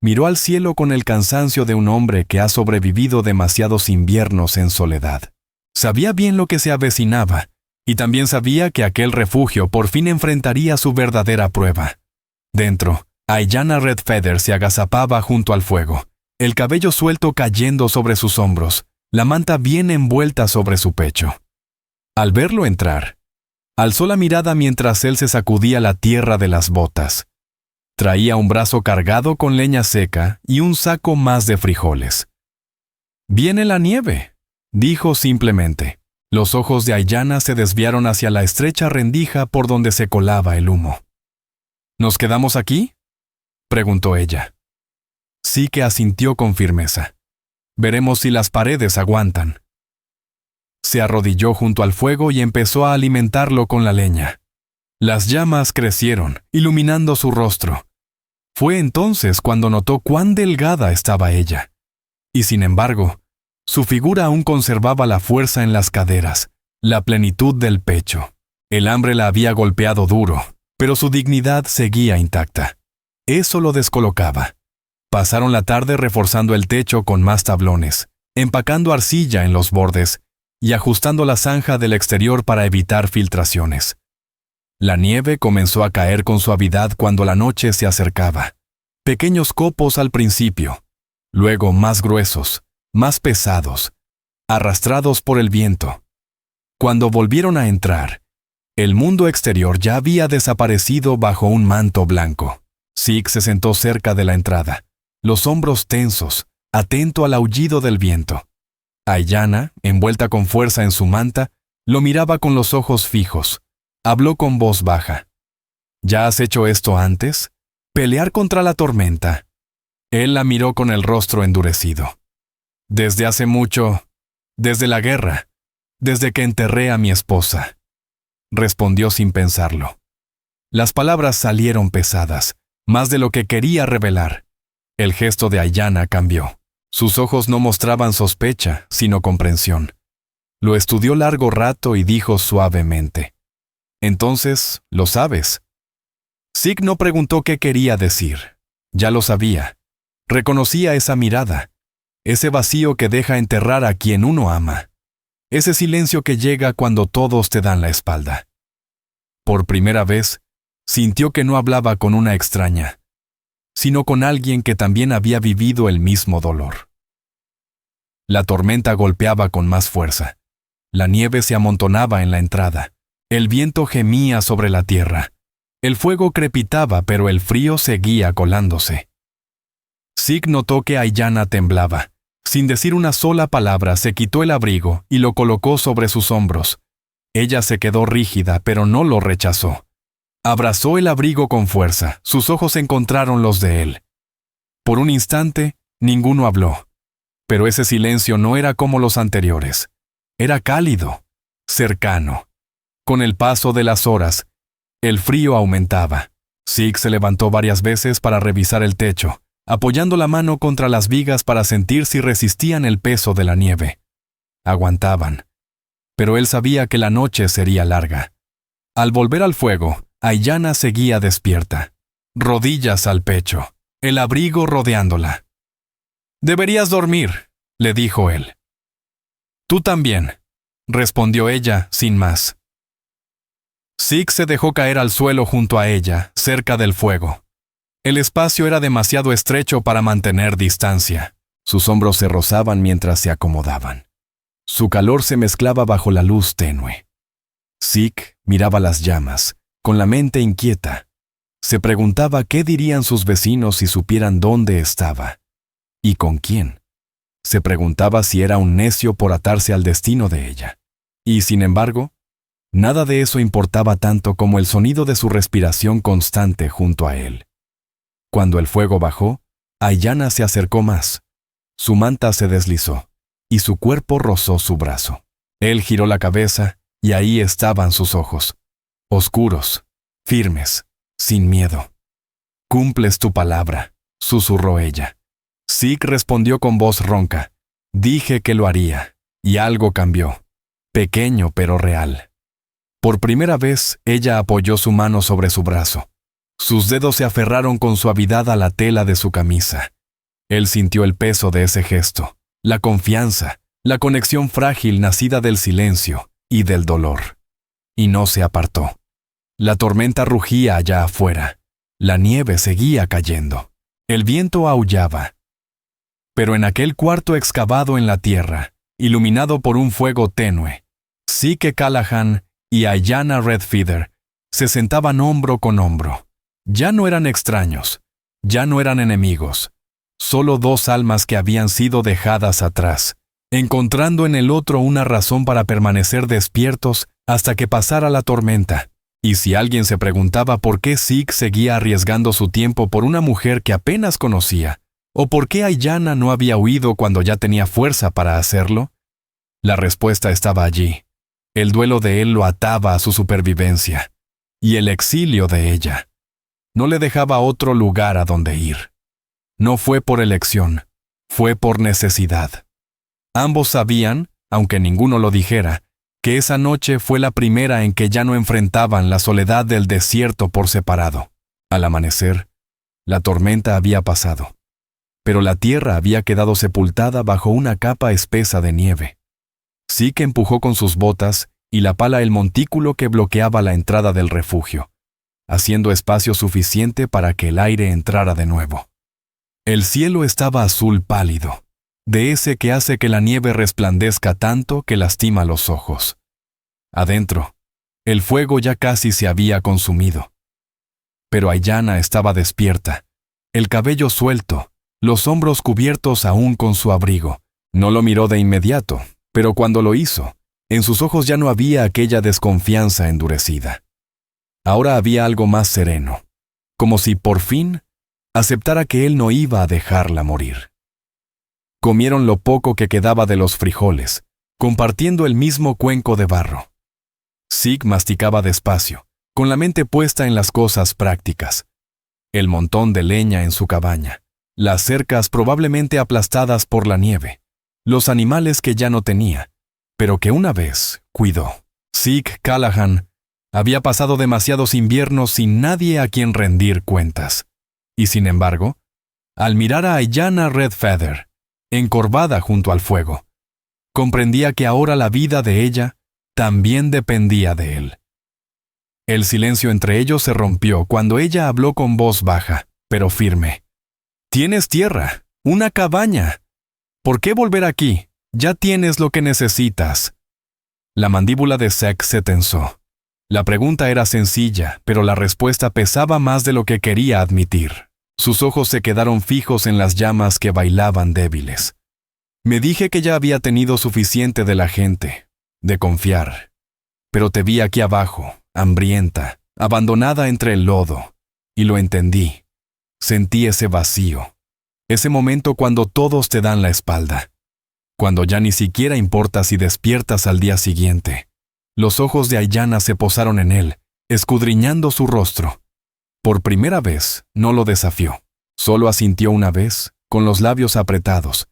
Miró al cielo con el cansancio de un hombre que ha sobrevivido demasiados inviernos en soledad. Sabía bien lo que se avecinaba, y también sabía que aquel refugio por fin enfrentaría su verdadera prueba. Dentro, Aiyana Red Feather se agazapaba junto al fuego, el cabello suelto cayendo sobre sus hombros, la manta bien envuelta sobre su pecho. Al verlo entrar, alzó la mirada mientras él se sacudía la tierra de las botas. Traía un brazo cargado con leña seca y un saco más de frijoles. «Viene la nieve», dijo simplemente. Los ojos de Aiyana se desviaron hacia la estrecha rendija por donde se colaba el humo. «¿Nos quedamos aquí?», preguntó ella. Sí que asintió con firmeza. «Veremos si las paredes aguantan». Se arrodilló junto al fuego y empezó a alimentarlo con la leña. Las llamas crecieron, iluminando su rostro. Fue entonces cuando notó cuán delgada estaba ella. Y sin embargo, su figura aún conservaba la fuerza en las caderas, la plenitud del pecho. El hambre la había golpeado duro, pero su dignidad seguía intacta. Eso lo descolocaba. Pasaron la tarde reforzando el techo con más tablones, empacando arcilla en los bordes y ajustando la zanja del exterior para evitar filtraciones. La nieve comenzó a caer con suavidad cuando la noche se acercaba. Pequeños copos al principio, luego más gruesos, más pesados, arrastrados por el viento. Cuando volvieron a entrar, el mundo exterior ya había desaparecido bajo un manto blanco. Zeke se sentó cerca de la entrada, los hombros tensos, atento al aullido del viento. Aiyana, envuelta con fuerza en su manta, lo miraba con los ojos fijos. Habló con voz baja. «¿Ya has hecho esto antes? ¿Pelear contra la tormenta?» Él la miró con el rostro endurecido. «Desde hace mucho, desde la guerra, desde que enterré a mi esposa», respondió sin pensarlo. Las palabras salieron pesadas, más de lo que quería revelar. El gesto de Aiyana cambió. Sus ojos no mostraban sospecha, sino comprensión. Lo estudió largo rato y dijo suavemente: «Entonces, ¿lo sabes?». Zeke no preguntó qué quería decir. Ya lo sabía. Reconocía esa mirada, ese vacío que deja enterrar a quien uno ama, ese silencio que llega cuando todos te dan la espalda. Por primera vez, sintió que no hablaba con una extraña, sino con alguien que también había vivido el mismo dolor. La tormenta golpeaba con más fuerza. La nieve se amontonaba en la entrada. El viento gemía sobre la tierra. El fuego crepitaba, pero el frío seguía colándose. Zeke notó que Aiyana temblaba. Sin decir una sola palabra, se quitó el abrigo y lo colocó sobre sus hombros. Ella se quedó rígida, pero no lo rechazó. Abrazó el abrigo con fuerza. Sus ojos encontraron los de él. Por un instante, ninguno habló. Pero ese silencio no era como los anteriores. Era cálido, cercano. Con el paso de las horas, el frío aumentaba. Zeke se levantó varias veces para revisar el techo, apoyando la mano contra las vigas para sentir si resistían el peso de la nieve. Aguantaban. Pero él sabía que la noche sería larga. Al volver al fuego, Aiyana seguía despierta, rodillas al pecho, el abrigo rodeándola. «Deberías dormir», le dijo él. «Tú también», respondió ella sin más. Zeke se dejó caer al suelo junto a ella, cerca del fuego. El espacio era demasiado estrecho para mantener distancia. Sus hombros se rozaban mientras se acomodaban. Su calor se mezclaba bajo la luz tenue. Zeke miraba las llamas, con la mente inquieta. Se preguntaba qué dirían sus vecinos si supieran dónde estaba. ¿Y con quién? Se preguntaba si era un necio por atarse al destino de ella. Y, sin embargo, nada de eso importaba tanto como el sonido de su respiración constante junto a él. Cuando el fuego bajó, Aiyana se acercó más. Su manta se deslizó, y su cuerpo rozó su brazo. Él giró la cabeza, y ahí estaban sus ojos. Oscuros, firmes, sin miedo. «Cumples tu palabra», susurró ella. Zeke respondió con voz ronca. «Dije que lo haría», y algo cambió. Pequeño pero real. Por primera vez, ella apoyó su mano sobre su brazo. Sus dedos se aferraron con suavidad a la tela de su camisa. Él sintió el peso de ese gesto, la confianza, la conexión frágil nacida del silencio y del dolor. Y no se apartó. La tormenta rugía allá afuera. La nieve seguía cayendo. El viento aullaba. Pero en aquel cuarto excavado en la tierra, iluminado por un fuego tenue, Zeke Callahan y Aiyana Redfeather se sentaban hombro con hombro. Ya no eran extraños, ya no eran enemigos, solo dos almas que habían sido dejadas atrás, encontrando en el otro una razón para permanecer despiertos hasta que pasara la tormenta. Y si alguien se preguntaba por qué Zeke seguía arriesgando su tiempo por una mujer que apenas conocía, o por qué Aiyana no había huido cuando ya tenía fuerza para hacerlo, la respuesta estaba allí. El duelo de él lo ataba a su supervivencia, y el exilio de ella no le dejaba otro lugar a donde ir. No fue por elección, fue por necesidad. Ambos sabían, aunque ninguno lo dijera, que esa noche fue la primera en que ya no enfrentaban la soledad del desierto por separado. Al amanecer, la tormenta había pasado, pero la tierra había quedado sepultada bajo una capa espesa de nieve. Zeke empujó con sus botas y la pala el montículo que bloqueaba la entrada del refugio, haciendo espacio suficiente para que el aire entrara de nuevo. El cielo estaba azul pálido, de ese que hace que la nieve resplandezca tanto que lastima los ojos. Adentro, el fuego ya casi se había consumido. Pero Aiyana estaba despierta, el cabello suelto, los hombros cubiertos aún con su abrigo. No lo miró de inmediato, pero cuando lo hizo, en sus ojos ya no había aquella desconfianza endurecida. Ahora había algo más sereno, como si por fin aceptara que él no iba a dejarla morir. Comieron lo poco que quedaba de los frijoles, compartiendo el mismo cuenco de barro. Zeke masticaba despacio, con la mente puesta en las cosas prácticas. El montón de leña en su cabaña, las cercas probablemente aplastadas por la nieve, los animales que ya no tenía, pero que una vez cuidó. Zeke Callahan había pasado demasiados inviernos sin nadie a quien rendir cuentas. Y sin embargo, al mirar a Aiyana Redfeather, encorvada junto al fuego, comprendía que ahora la vida de ella también dependía de él. El silencio entre ellos se rompió cuando ella habló con voz baja, pero firme. «Tienes tierra, una cabaña. ¿Por qué volver aquí? Ya tienes lo que necesitas». La mandíbula de Zeke se tensó. La pregunta era sencilla, pero la respuesta pesaba más de lo que quería admitir. Sus ojos se quedaron fijos en las llamas que bailaban débiles. «Me dije que ya había tenido suficiente de la gente, de confiar. Pero te vi aquí abajo, hambrienta, abandonada entre el lodo, y lo entendí. Sentí ese vacío, ese momento cuando todos te dan la espalda, cuando ya ni siquiera importa si despiertas al día siguiente». Los ojos de Aiyana se posaron en él, escudriñando su rostro. Por primera vez, no lo desafió, Solo asintió una vez, con los labios apretados,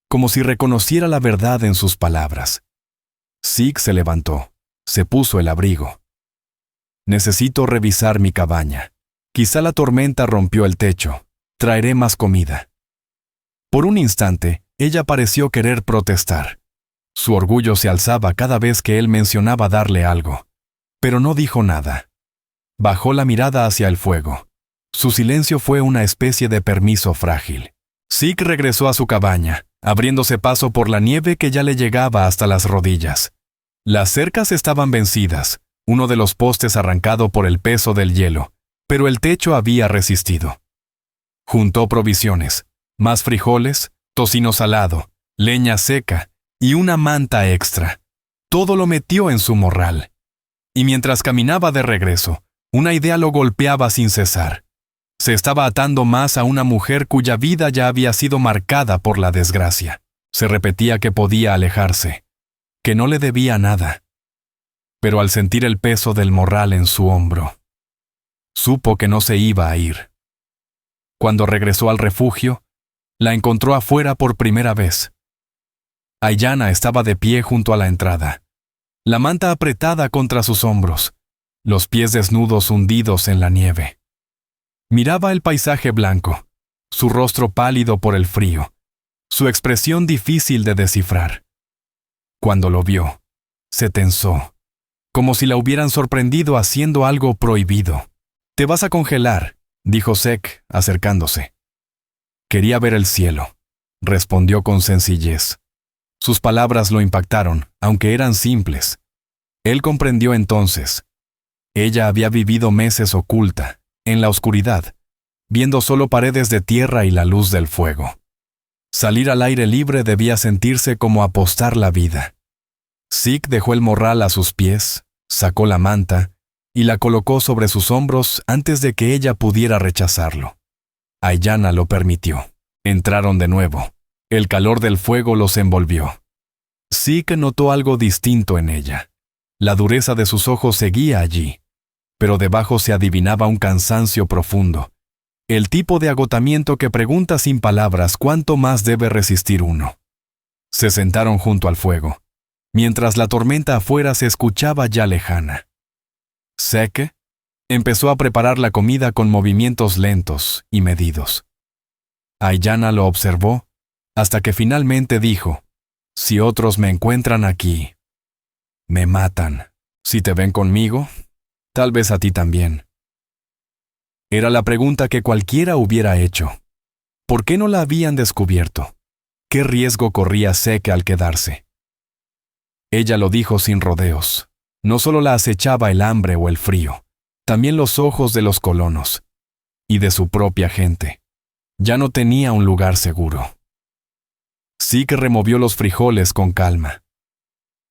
como si reconociera la verdad en sus palabras. Zeke se levantó, se puso el abrigo. Necesito revisar mi cabaña. Quizá la tormenta rompió el techo. Traeré más comida. Por un instante, ella pareció querer protestar. Su orgullo se alzaba cada vez que él mencionaba darle algo, pero no dijo nada. Bajó la mirada hacia el fuego. Su silencio fue una especie de permiso frágil. Zeke regresó a su cabaña, abriéndose paso por la nieve que ya le llegaba hasta las rodillas. Las cercas estaban vencidas, uno de los postes arrancado por el peso del hielo, pero el techo había resistido. Juntó provisiones, más frijoles, tocino salado, leña seca y una manta extra. Todo lo metió en su morral. Y mientras caminaba de regreso, una idea lo golpeaba sin cesar. Se estaba atando más a una mujer cuya vida ya había sido marcada por la desgracia. Se repetía que podía alejarse, que no le debía nada. Pero al sentir el peso del morral en su hombro, supo que no se iba a ir. Cuando regresó al refugio, la encontró afuera por primera vez. Aiyana estaba de pie junto a la entrada, la manta apretada contra sus hombros, los pies desnudos hundidos en la nieve. Miraba el paisaje blanco, su rostro pálido por el frío, su expresión difícil de descifrar. Cuando lo vio, se tensó, como si la hubieran sorprendido haciendo algo prohibido. «Te vas a congelar», dijo Zeke, acercándose. «Quería ver el cielo», respondió con sencillez. Sus palabras lo impactaron, aunque eran simples. Él comprendió entonces. Ella había vivido meses oculta, en la oscuridad, viendo solo paredes de tierra y la luz del fuego. Salir al aire libre debía sentirse como apostar la vida. Zeke dejó el morral a sus pies, sacó la manta y la colocó sobre sus hombros antes de que ella pudiera rechazarlo. Aiyana lo permitió. Entraron de nuevo. El calor del fuego los envolvió. Zeke notó algo distinto en ella. La dureza de sus ojos seguía allí, pero debajo se adivinaba un cansancio profundo, el tipo de agotamiento que pregunta sin palabras cuánto más debe resistir uno. Se sentaron junto al fuego, mientras la tormenta afuera se escuchaba ya lejana. Zeke empezó a preparar la comida con movimientos lentos y medidos. Aiyana lo observó hasta que finalmente dijo: «Si otros me encuentran aquí, me matan. Si te ven conmigo, tal vez a ti también». Era la pregunta que cualquiera hubiera hecho. ¿Por qué no la habían descubierto? ¿Qué riesgo corría Zeke al quedarse? Ella lo dijo sin rodeos. No solo la acechaba el hambre o el frío, también los ojos de los colonos y de su propia gente. Ya no tenía un lugar seguro. Zeke removió los frijoles con calma.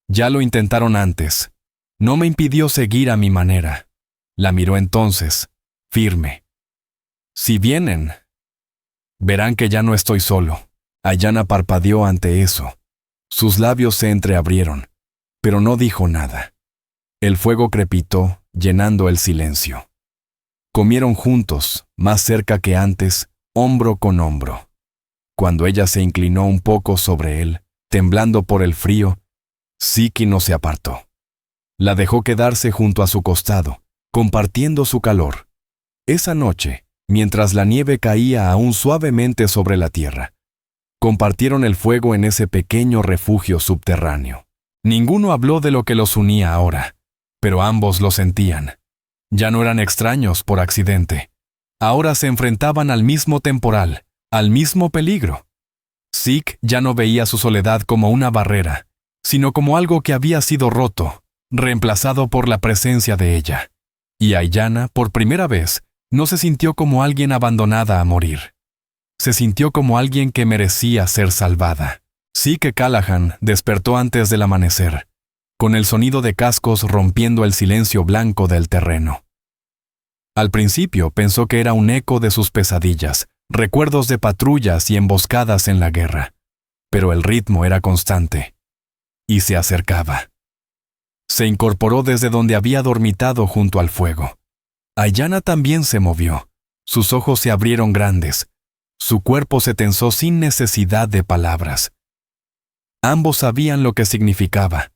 «Ya lo intentaron antes. No me impidió seguir a mi manera». La miró entonces, firme. «Si vienen, verán que ya no estoy solo». Aiyana parpadeó ante eso. Sus labios se entreabrieron, pero no dijo nada. El fuego crepitó, llenando el silencio. Comieron juntos, más cerca que antes, hombro con hombro. Cuando ella se inclinó un poco sobre él, temblando por el frío, Zeke no se apartó. La dejó quedarse junto a su costado, compartiendo su calor. Esa noche, mientras la nieve caía aún suavemente sobre la tierra, compartieron el fuego en ese pequeño refugio subterráneo. Ninguno habló de lo que los unía ahora, pero ambos lo sentían. Ya no eran extraños por accidente. Ahora se enfrentaban al mismo temporal, al mismo peligro. Zeke ya no veía su soledad como una barrera, sino como algo que había sido roto, reemplazado por la presencia de ella. Y Aiyana, por primera vez, no se sintió como alguien abandonada a morir. Se sintió como alguien que merecía ser salvada. Zeke Callahan despertó antes del amanecer, con el sonido de cascos rompiendo el silencio blanco del terreno. Al principio pensó que era un eco de sus pesadillas, recuerdos de patrullas y emboscadas en la guerra, pero el ritmo era constante, y se acercaba. Se incorporó desde donde había dormitado junto al fuego. Aiyana también se movió. Sus ojos se abrieron grandes, Su cuerpo se tensó sin necesidad de palabras. Ambos sabían lo que significaba.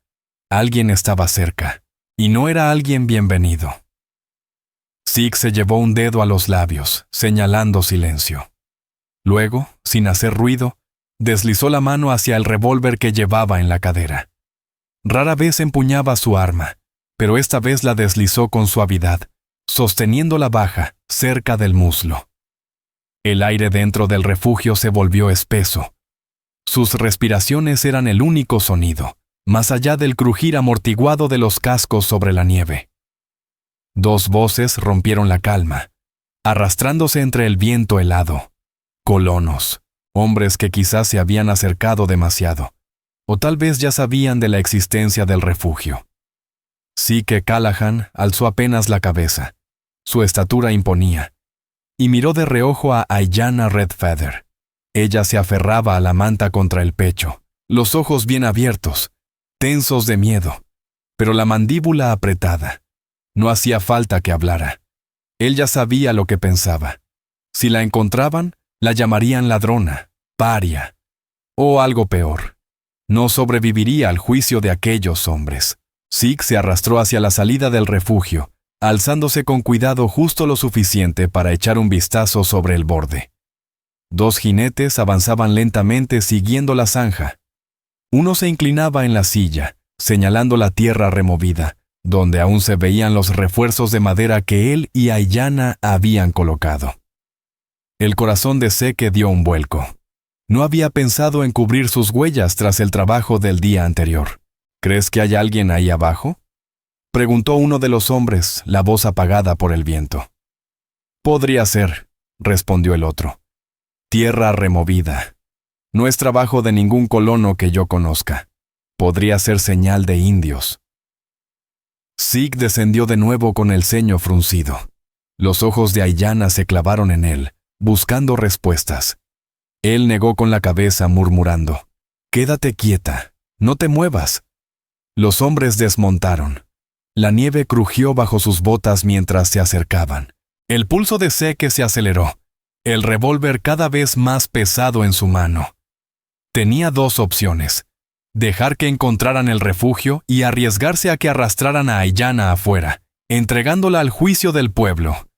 Alguien estaba cerca, y no era alguien bienvenido. Zeke se llevó un dedo a los labios, señalando silencio. Luego, sin hacer ruido, deslizó la mano hacia el revólver que llevaba en la cadera. Rara vez empuñaba su arma, pero esta vez la deslizó con suavidad, sosteniéndola baja, cerca del muslo. El aire dentro del refugio se volvió espeso. Sus respiraciones eran el único sonido, más allá del crujir amortiguado de los cascos sobre la nieve. Dos voces rompieron la calma, arrastrándose entre el viento helado. Colonos, hombres que quizás se habían acercado demasiado, o tal vez ya sabían de la existencia del refugio. Zeke Callahan alzó apenas la cabeza. Su estatura imponía, y miró de reojo a Ayanna Redfeather. Ella se aferraba a la manta contra el pecho, los ojos bien abiertos, tensos de miedo, pero la mandíbula apretada. No hacía falta que hablara. Él ya sabía lo que pensaba. Si la encontraban, la llamarían ladrona, paria, o algo peor. No sobreviviría al juicio de aquellos hombres. Zeke se arrastró hacia la salida del refugio, alzándose con cuidado justo lo suficiente para echar un vistazo sobre el borde. Dos jinetes avanzaban lentamente siguiendo la zanja. Uno se inclinaba en la silla, señalando la tierra removida, donde aún se veían los refuerzos de madera que él y Ayanna habían colocado. El corazón de Zeke dio un vuelco. No había pensado en cubrir sus huellas tras el trabajo del día anterior. ¿Crees que hay alguien ahí abajo?, preguntó uno de los hombres, la voz apagada por el viento. Podría ser, respondió el otro. Tierra removida. No es trabajo de ningún colono que yo conozca. Podría ser señal de indios. Zeke descendió de nuevo con el ceño fruncido. Los ojos de Ayanna se clavaron en él, buscando respuestas. Él negó con la cabeza, murmurando: «Quédate quieta, no te muevas». Los hombres desmontaron. La nieve crujió bajo sus botas mientras se acercaban. El pulso de Zeke se aceleró, el revólver cada vez más pesado en su mano. Tenía dos opciones: dejar que encontraran el refugio y arriesgarse a que arrastraran a Ayanna afuera, entregándola al juicio del pueblo.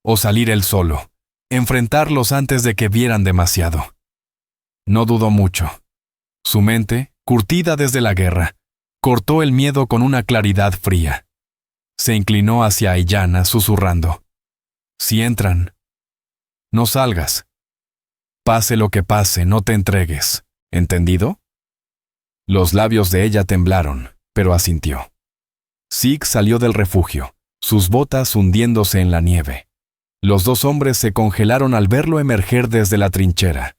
O salir él solo, enfrentarlos antes de que vieran demasiado. No dudó mucho. Su mente, curtida desde la guerra, cortó el miedo con una claridad fría. Se inclinó hacia Ayanna susurrando: «Si entran, no salgas. Pase lo que pase, no te entregues. ¿Entendido?». Los labios de ella temblaron, pero asintió. Zeke salió del refugio, sus botas hundiéndose en la nieve. Los dos hombres se congelaron al verlo emerger desde la trinchera.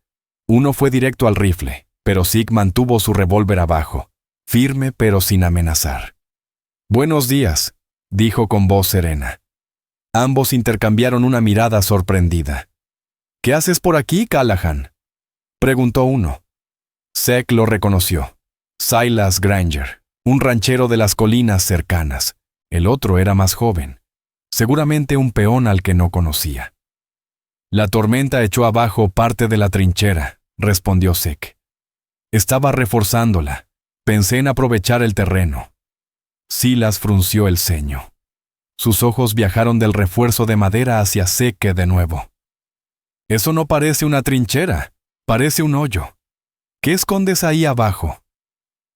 Uno fue directo al rifle, pero Zeke mantuvo su revólver abajo, firme pero sin amenazar. «Buenos días», dijo con voz serena. Ambos intercambiaron una mirada sorprendida. «¿Qué haces por aquí, Callahan?», preguntó uno. Zeke lo reconoció. Silas Granger, un ranchero de las colinas cercanas. El otro era más joven, seguramente un peón al que no conocía. «La tormenta echó abajo parte de la trinchera», respondió Zeke. «Estaba reforzándola. Pensé en aprovechar el terreno». Silas frunció el ceño. Sus ojos viajaron del refuerzo de madera hacia Zeke de nuevo. «Eso no parece una trinchera, parece un hoyo. ¿Qué escondes ahí abajo?».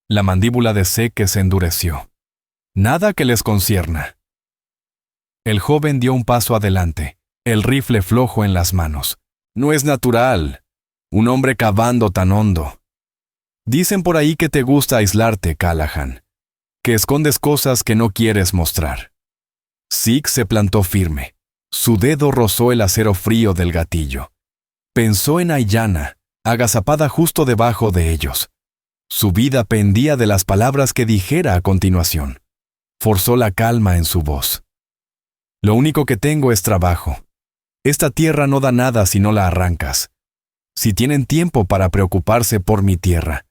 La mandíbula de Zeke se endureció. «Nada que les concierna». El joven dio un paso adelante, el rifle flojo en las manos. «No es natural. Un hombre cavando tan hondo. Dicen por ahí que te gusta aislarte, Callahan, que escondes cosas que no quieres mostrar». Zeke se plantó firme. Su dedo rozó el acero frío del gatillo. Pensó en Ayanna, agazapada justo debajo de ellos. Su vida pendía de las palabras que dijera a continuación. Forzó la calma en su voz. «Lo único que tengo es trabajo. Esta tierra no da nada si no la arrancas. Si tienen tiempo para preocuparse por mi tierra.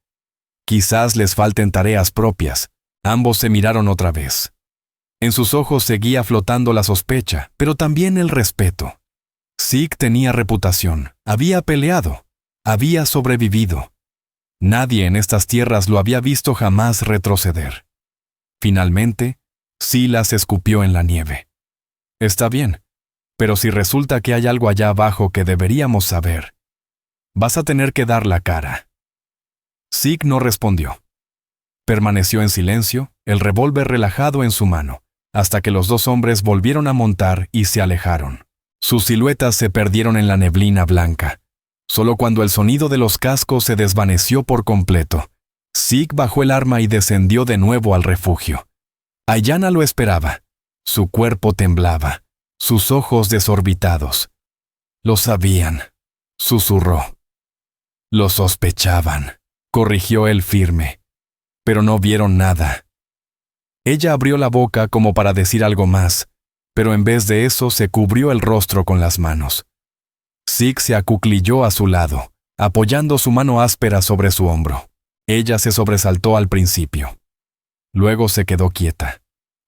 Quizás les falten tareas propias». Ambos se miraron otra vez. En sus ojos seguía flotando la sospecha, pero también el respeto. Zeke tenía reputación, había peleado, había sobrevivido. Nadie en estas tierras lo había visto jamás retroceder. Finalmente, Silas escupió en la nieve. Está bien, pero si resulta que hay algo allá abajo que deberíamos saber, vas a tener que dar la cara. Zeke no respondió. Permaneció en silencio, el revólver relajado en su mano, hasta que los dos hombres volvieron a montar y se alejaron. Sus siluetas se perdieron en la neblina blanca. Solo cuando el sonido de los cascos se desvaneció por completo, Zeke bajó el arma y descendió de nuevo al refugio. Ayanna lo esperaba. Su cuerpo temblaba, sus ojos desorbitados. Lo sabían, susurró. Lo sospechaban, corrigió él firme, pero no vieron nada. Ella abrió la boca como para decir algo más, pero en vez de eso se cubrió el rostro con las manos. Zeke se acuclilló a su lado, apoyando su mano áspera sobre su hombro. Ella se sobresaltó al principio. Luego se quedó quieta,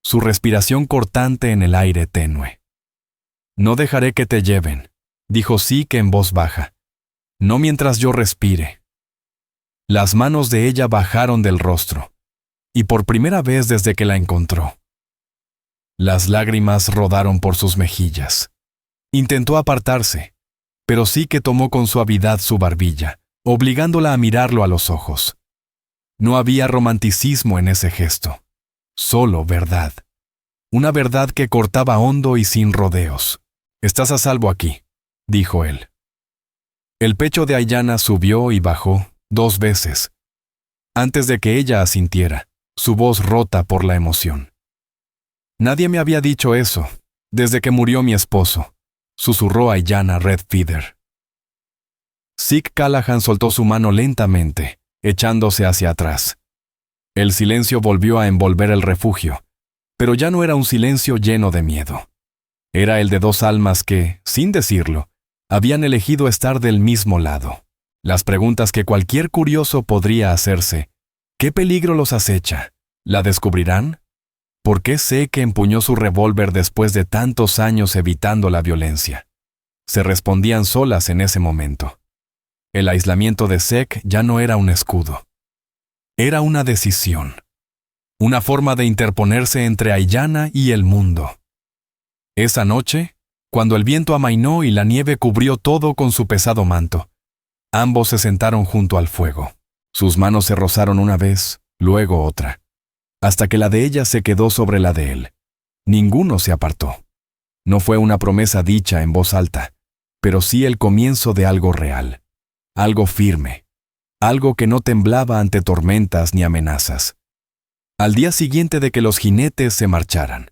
su respiración cortante en el aire tenue. No dejaré que te lleven, dijo Zeke en voz baja. No mientras yo respire. Las manos de ella bajaron del rostro, y por primera vez desde que la encontró. Las lágrimas rodaron por sus mejillas. Intentó apartarse, pero Zeke tomó con suavidad su barbilla, obligándola a mirarlo a los ojos. No había romanticismo en ese gesto, solo verdad. Una verdad que cortaba hondo y sin rodeos. Estás a salvo aquí, dijo él. El pecho de Ayanna subió y bajó 2 veces, antes de que ella asintiera, su voz rota por la emoción. Nadie me había dicho eso, desde que murió mi esposo, susurró Ayanna Redfeather. Zeke Callahan soltó su mano lentamente, echándose hacia atrás. El silencio volvió a envolver el refugio, pero ya no era un silencio lleno de miedo. Era el de 2 almas que, sin decirlo, habían elegido estar del mismo lado. Las preguntas que cualquier curioso podría hacerse: ¿qué peligro los acecha? ¿La descubrirán? ¿Por qué Zeke empuñó su revólver después de tantos años evitando la violencia? Se respondían solas en ese momento. El aislamiento de Zeke ya no era un escudo. Era una decisión. Una forma de interponerse entre Ayanna y el mundo. Esa noche, cuando el viento amainó y la nieve cubrió todo con su pesado manto, ambos se sentaron junto al fuego. Sus manos se rozaron una vez, luego otra, hasta que la de ella se quedó sobre la de él. Ninguno se apartó. No fue una promesa dicha en voz alta, pero sí el comienzo de algo real, algo firme, algo que no temblaba ante tormentas ni amenazas. Al día siguiente de que los jinetes se marcharan,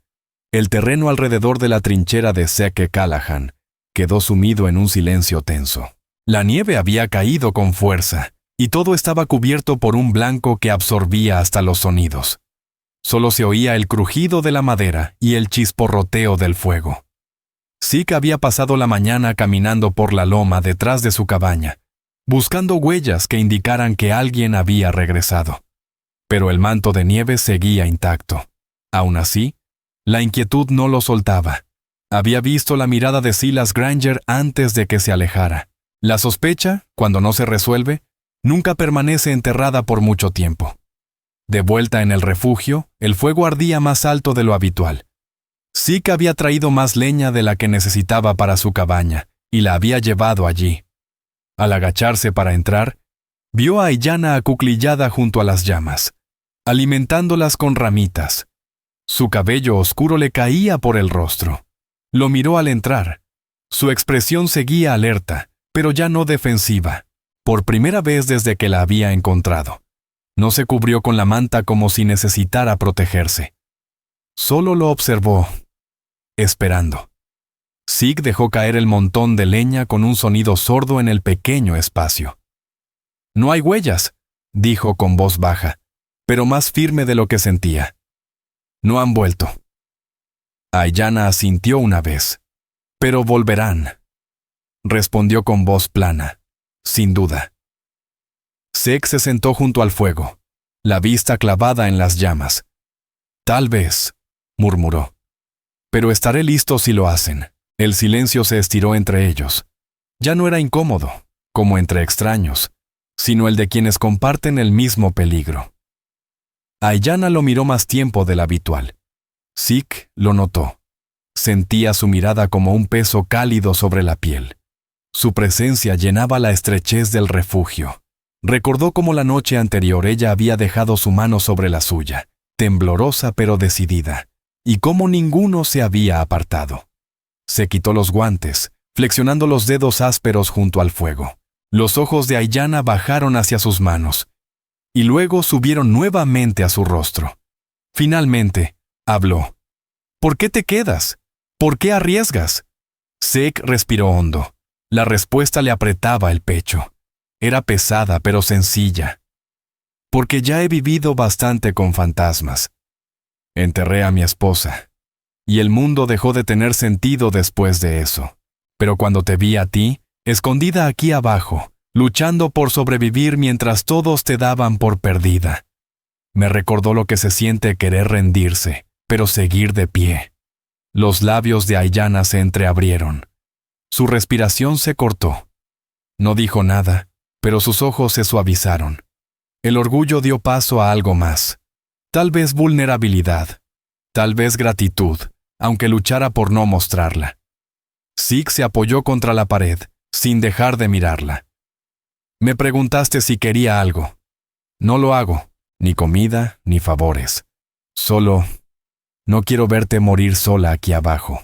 el terreno alrededor de la trinchera de Zeke Callahan quedó sumido en un silencio tenso. La nieve había caído con fuerza, y todo estaba cubierto por un blanco que absorbía hasta los sonidos. Solo se oía el crujido de la madera y el chisporroteo del fuego. Zeke había pasado la mañana caminando por la loma detrás de su cabaña, buscando huellas que indicaran que alguien había regresado. Pero el manto de nieve seguía intacto. Aún así, la inquietud no lo soltaba. Había visto la mirada de Silas Granger antes de que se alejara. La sospecha, cuando no se resuelve, nunca permanece enterrada por mucho tiempo. De vuelta en el refugio, el fuego ardía más alto de lo habitual. Zeke había traído más leña de la que necesitaba para su cabaña, y la había llevado allí. Al agacharse para entrar, vio a Ayanna acuclillada junto a las llamas, alimentándolas con ramitas. Su cabello oscuro le caía por el rostro. Lo miró al entrar. Su expresión seguía alerta, pero ya no defensiva, por primera vez desde que la había encontrado. No se cubrió con la manta como si necesitara protegerse. Solo lo observó, esperando. Zeke dejó caer el montón de leña con un sonido sordo en el pequeño espacio. «No hay huellas», dijo con voz baja, pero más firme de lo que sentía. «No han vuelto». Ayanna asintió una vez. «Pero volverán», respondió con voz plana, sin duda. Zeke se sentó junto al fuego, la vista clavada en las llamas. «Tal vez», murmuró. «Pero estaré listo si lo hacen». El silencio se estiró entre ellos. Ya no era incómodo, como entre extraños, sino el de quienes comparten el mismo peligro. Aiyana lo miró más tiempo del habitual. Zeke lo notó. Sentía su mirada como un peso cálido sobre la piel. Su presencia llenaba la estrechez del refugio. Recordó cómo la noche anterior ella había dejado su mano sobre la suya, temblorosa pero decidida, y cómo ninguno se había apartado. Se quitó los guantes, flexionando los dedos ásperos junto al fuego. Los ojos de Aiyana bajaron hacia sus manos, y luego subieron nuevamente a su rostro. Finalmente, habló. ¿Por qué te quedas? ¿Por qué arriesgas? Zeke respiró hondo. La respuesta le apretaba el pecho. Era pesada pero sencilla. Porque ya he vivido bastante con fantasmas. Enterré a mi esposa, y el mundo dejó de tener sentido después de eso. Pero cuando te vi a ti, escondida aquí abajo, luchando por sobrevivir mientras todos te daban por perdida, me recordó lo que se siente querer rendirse, pero seguir de pie. Los labios de Aiyana se entreabrieron. Su respiración se cortó. No dijo nada, pero sus ojos se suavizaron. El orgullo dio paso a algo más. Tal vez vulnerabilidad, tal vez gratitud, aunque luchara por no mostrarla. Zeke se apoyó contra la pared, sin dejar de mirarla. Me preguntaste si quería algo. No lo hago, ni comida, ni favores. Solo, no quiero verte morir sola aquí abajo.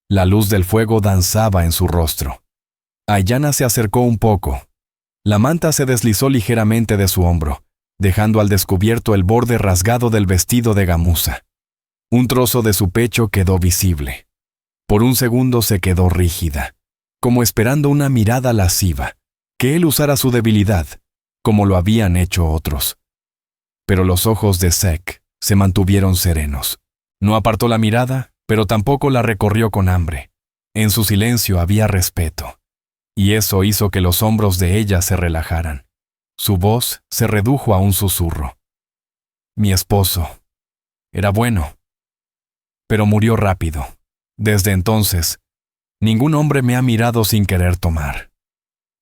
La luz del fuego danzaba en su rostro. Aiyana se acercó un poco. La manta se deslizó ligeramente de su hombro, dejando al descubierto el borde rasgado del vestido de gamuza. Un trozo de su pecho quedó visible. Por un segundo se quedó rígida, como esperando una mirada lasciva, que él usara su debilidad, como lo habían hecho otros. Pero los ojos de Zeke se mantuvieron serenos. No apartó la mirada, pero tampoco la recorrió con hambre. En su silencio había respeto, y eso hizo que los hombros de ella se relajaran. Su voz se redujo a un susurro. Mi esposo. Era bueno. Pero murió rápido. Desde entonces, ningún hombre me ha mirado sin querer tomar.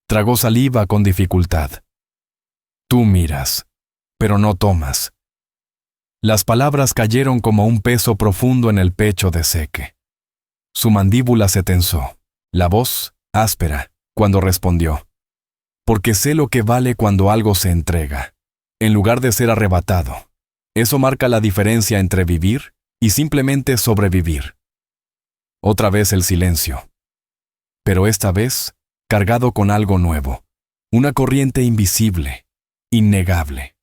Tragó saliva con dificultad. Tú miras, pero no tomas. Las palabras cayeron como un peso profundo en el pecho de Zeke. Su mandíbula se tensó, la voz áspera, cuando respondió. Porque sé lo que vale cuando algo se entrega, en lugar de ser arrebatado. Eso marca la diferencia entre vivir y simplemente sobrevivir. Otra vez el silencio. Pero esta vez, cargado con algo nuevo. Una corriente invisible, innegable.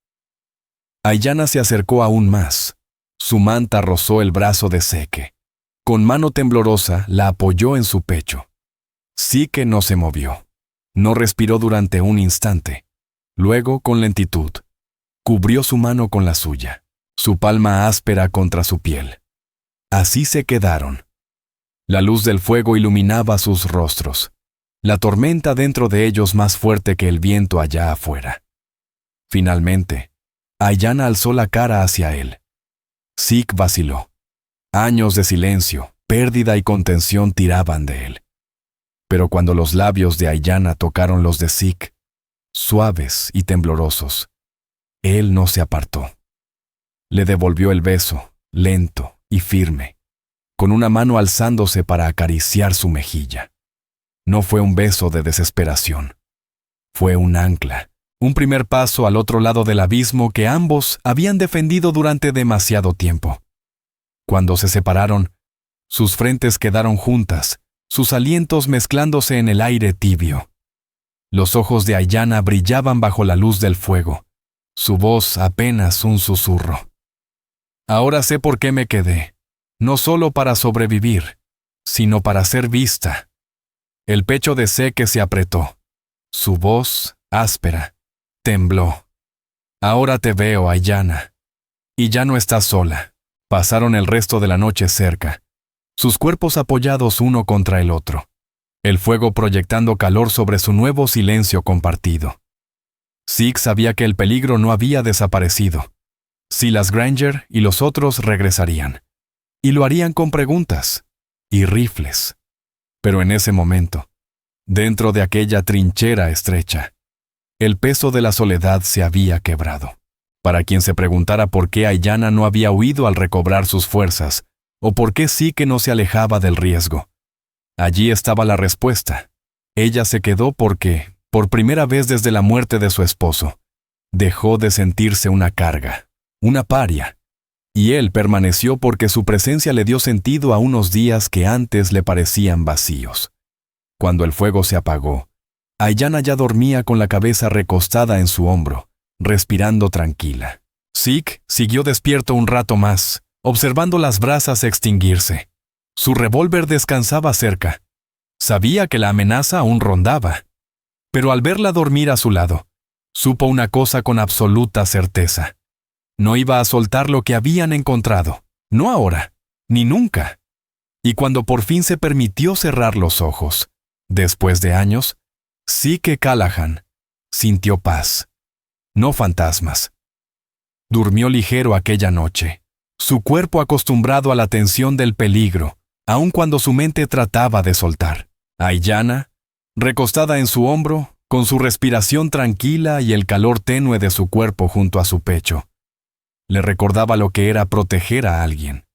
Aiyana se acercó aún más. Su manta rozó el brazo de Zeke. Con mano temblorosa la apoyó en su pecho. Zeke no se movió. No respiró durante un instante. Luego, con lentitud, cubrió su mano con la suya, su palma áspera contra su piel. Así se quedaron. La luz del fuego iluminaba sus rostros, la tormenta dentro de ellos más fuerte que el viento allá afuera. Finalmente, Aiyana alzó la cara hacia él. Zeke vaciló. Años de silencio, pérdida y contención tiraban de él. Pero cuando los labios de Aiyana tocaron los de Zeke, suaves y temblorosos, él no se apartó. Le devolvió el beso, lento y firme, con una mano alzándose para acariciar su mejilla. No fue un beso de desesperación. Fue un ancla, un primer paso al otro lado del abismo que ambos habían defendido durante demasiado tiempo. Cuando se separaron, sus frentes quedaron juntas, sus alientos mezclándose en el aire tibio. Los ojos de Aiyana brillaban bajo la luz del fuego, su voz apenas un susurro. Ahora sé por qué me quedé, no solo para sobrevivir, sino para ser vista. El pecho de Zeke se apretó. Su voz, áspera, tembló. Ahora te veo, Aiyana. Y ya no estás sola. Pasaron el resto de la noche cerca, sus cuerpos apoyados uno contra el otro, el fuego proyectando calor sobre su nuevo silencio compartido. Zeke sabía que el peligro no había desaparecido. Silas Granger y los otros regresarían. Y lo harían con preguntas y rifles. Pero en ese momento, dentro de aquella trinchera estrecha, el peso de la soledad se había quebrado. Para quien se preguntara por qué Ayanna no había huido al recobrar sus fuerzas, o por qué sí que no se alejaba del riesgo, allí estaba la respuesta. Ella se quedó porque, por primera vez desde la muerte de su esposo, dejó de sentirse una carga, una paria, y él permaneció porque su presencia le dio sentido a unos días que antes le parecían vacíos. Cuando el fuego se apagó, Ayanna ya dormía con la cabeza recostada en su hombro, respirando tranquila. Zeke siguió despierto un rato más, observando las brasas extinguirse. Su revólver descansaba cerca. Sabía que la amenaza aún rondaba, pero al verla dormir a su lado, supo una cosa con absoluta certeza. No iba a soltar lo que habían encontrado, no ahora, ni nunca. Y cuando por fin se permitió cerrar los ojos, después de años, Zeke Callahan sintió paz, no fantasmas. Durmió ligero aquella noche, su cuerpo acostumbrado a la tensión del peligro, aun cuando su mente trataba de soltar. Ayanna, recostada en su hombro, con su respiración tranquila y el calor tenue de su cuerpo junto a su pecho, le recordaba lo que era proteger a alguien.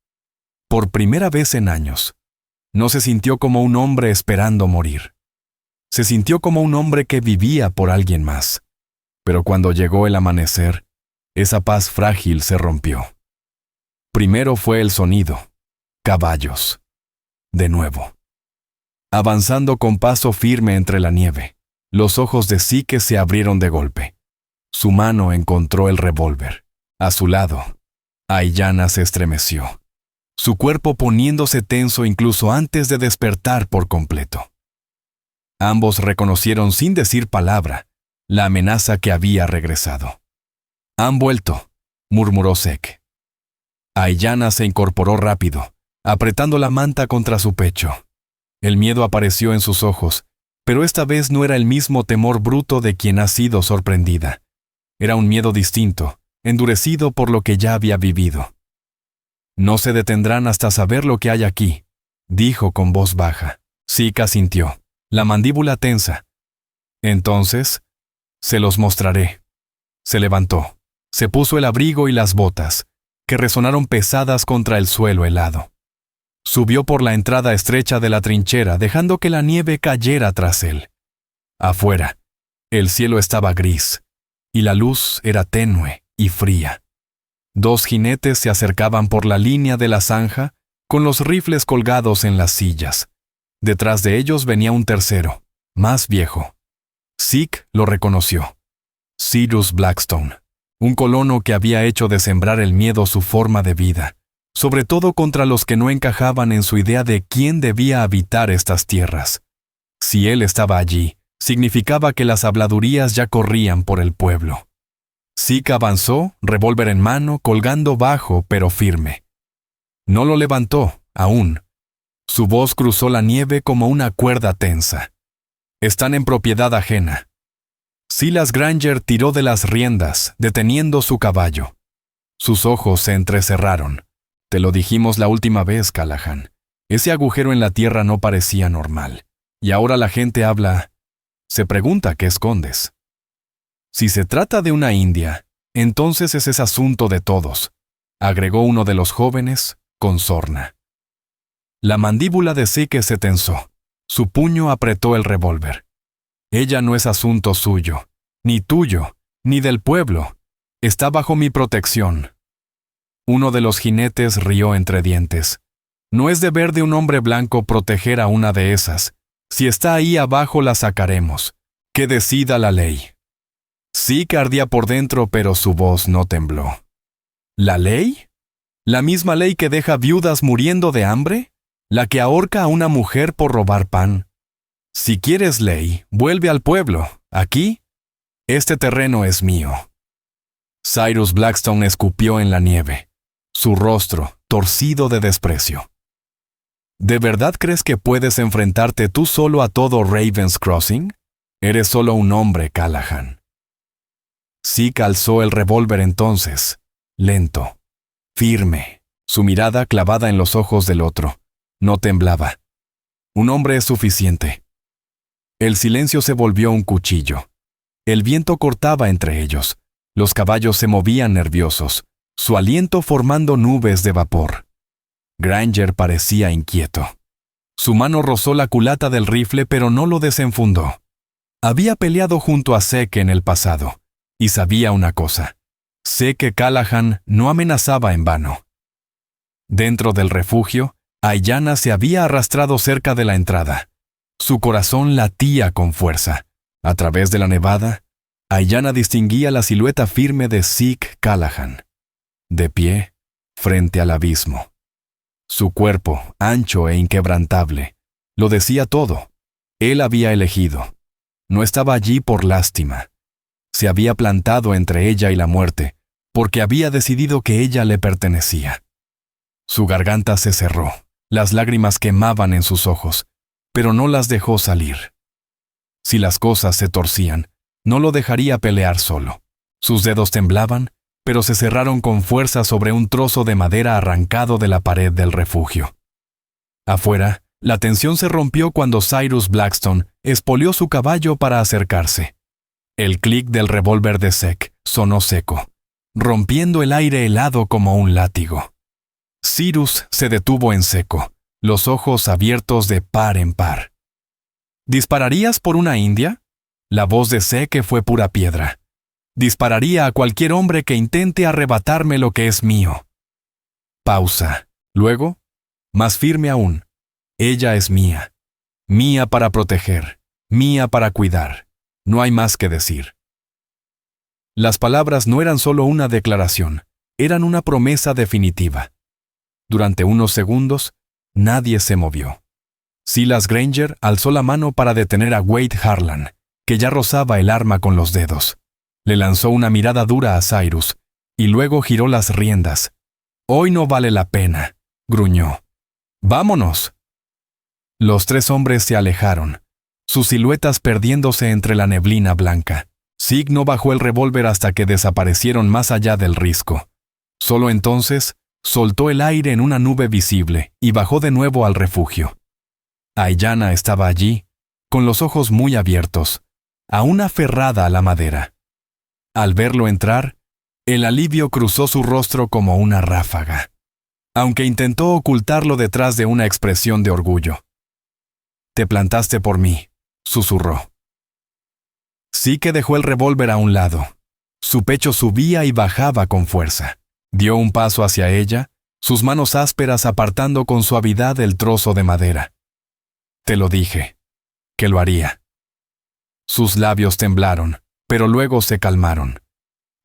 Por primera vez en años, no se sintió como un hombre esperando morir. Se sintió como un hombre que vivía por alguien más. Pero cuando llegó el amanecer, esa paz frágil se rompió. Primero fue el sonido. Caballos. De nuevo. Avanzando con paso firme entre la nieve, los ojos de Zeke se abrieron de golpe. Su mano encontró el revólver. A su lado, Ayanna se estremeció, su cuerpo poniéndose tenso incluso antes de despertar por completo. Ambos reconocieron sin decir palabra la amenaza que había regresado. «Han vuelto», murmuró Zeke. Ayanna se incorporó rápido, apretando la manta contra su pecho. El miedo apareció en sus ojos, pero esta vez no era el mismo temor bruto de quien ha sido sorprendida. Era un miedo distinto, endurecido por lo que ya había vivido. «No se detendrán hasta saber lo que hay aquí», dijo con voz baja. Zeke asintió, la mandíbula tensa. «Entonces, se los mostraré». Se levantó, se puso el abrigo y las botas, que resonaron pesadas contra el suelo helado. Subió por la entrada estrecha de la trinchera, dejando que la nieve cayera tras él. Afuera, el cielo estaba gris, y la luz era tenue y fría. Dos jinetes se acercaban por la línea de la zanja, con los rifles colgados en las sillas. Detrás de ellos venía un tercero, más viejo. Zeke lo reconoció. Cyrus Blackstone, un colono que había hecho de sembrar el miedo su forma de vida, sobre todo contra los que no encajaban en su idea de quién debía habitar estas tierras. Si él estaba allí, significaba que las habladurías ya corrían por el pueblo. Zeke avanzó, revólver en mano, colgando bajo pero firme. No lo levantó, aún. Su voz cruzó la nieve como una cuerda tensa. «Están en propiedad ajena». Silas Granger tiró de las riendas, deteniendo su caballo. Sus ojos se entrecerraron. «Te lo dijimos la última vez, Callahan. Ese agujero en la tierra no parecía normal. Y ahora la gente habla. Se pregunta qué escondes». «Si se trata de una india, entonces ese es asunto de todos», agregó uno de los jóvenes, con sorna. La mandíbula de Zeke se tensó. Su puño apretó el revólver. «Ella no es asunto suyo, ni tuyo, ni del pueblo. Está bajo mi protección». Uno de los jinetes rió entre dientes. «No es deber de un hombre blanco proteger a una de esas. Si está ahí abajo la sacaremos. Que decida la ley». Zeke ardía por dentro, pero su voz no tembló. «¿La ley? ¿La misma ley que deja viudas muriendo de hambre? ¿La que ahorca a una mujer por robar pan? Si quieres ley, vuelve al pueblo. Aquí, este terreno es mío». Cyrus Blackstone escupió en la nieve, su rostro torcido de desprecio. «¿De verdad crees que puedes enfrentarte tú solo a todo Raven's Crossing? Eres solo un hombre, Callahan». Zeke alzó el revólver entonces, lento, firme, su mirada clavada en los ojos del otro. No temblaba. Un hombre es suficiente. El silencio se volvió un cuchillo. El viento cortaba entre ellos. Los caballos se movían nerviosos, su aliento formando nubes de vapor. Granger parecía inquieto. Su mano rozó la culata del rifle, pero no lo desenfundó. Había peleado junto a Zeke en el pasado, y sabía una cosa. Sé que Callahan no amenazaba en vano. Dentro del refugio, Ayanna se había arrastrado cerca de la entrada. Su corazón latía con fuerza. A través de la nevada, Ayanna distinguía la silueta firme de Zeke Callahan, de pie, frente al abismo. Su cuerpo, ancho e inquebrantable, lo decía todo. Él había elegido. No estaba allí por lástima. Se había plantado entre ella y la muerte, porque había decidido que ella le pertenecía. Su garganta se cerró, las lágrimas quemaban en sus ojos, pero no las dejó salir. Si las cosas se torcían, no lo dejaría pelear solo. Sus dedos temblaban, pero se cerraron con fuerza sobre un trozo de madera arrancado de la pared del refugio. Afuera, la tensión se rompió cuando Cyrus Blackstone espolió su caballo para acercarse. El clic del revólver de Zeke sonó seco, rompiendo el aire helado como un látigo. Cyrus se detuvo en seco, los ojos abiertos de par en par. ¿Dispararías por una india? La voz de Zeke fue pura piedra. Dispararía a cualquier hombre que intente arrebatarme lo que es mío. Pausa. Luego, más firme aún. Ella es mía. Mía para proteger. Mía para cuidar. No hay más que decir. Las palabras no eran solo una declaración, eran una promesa definitiva. Durante unos segundos, nadie se movió. Silas Granger alzó la mano para detener a Wade Harlan, que ya rozaba el arma con los dedos. Le lanzó una mirada dura a Cyrus, y luego giró las riendas. «Hoy no vale la pena», gruñó. «¡Vámonos!». Los tres hombres se alejaron, sus siluetas perdiéndose entre la neblina blanca. Zeke no bajó el revólver hasta que desaparecieron más allá del risco. Solo entonces, soltó el aire en una nube visible y bajó de nuevo al refugio. Ayanna estaba allí, con los ojos muy abiertos, aún aferrada a la madera. Al verlo entrar, el alivio cruzó su rostro como una ráfaga, aunque intentó ocultarlo detrás de una expresión de orgullo. «Te plantaste por mí», susurró. Zeke dejó el revólver a un lado. Su pecho subía y bajaba con fuerza. Dio un paso hacia ella, sus manos ásperas apartando con suavidad el trozo de madera. «Te lo dije, que lo haría». Sus labios temblaron, pero luego se calmaron.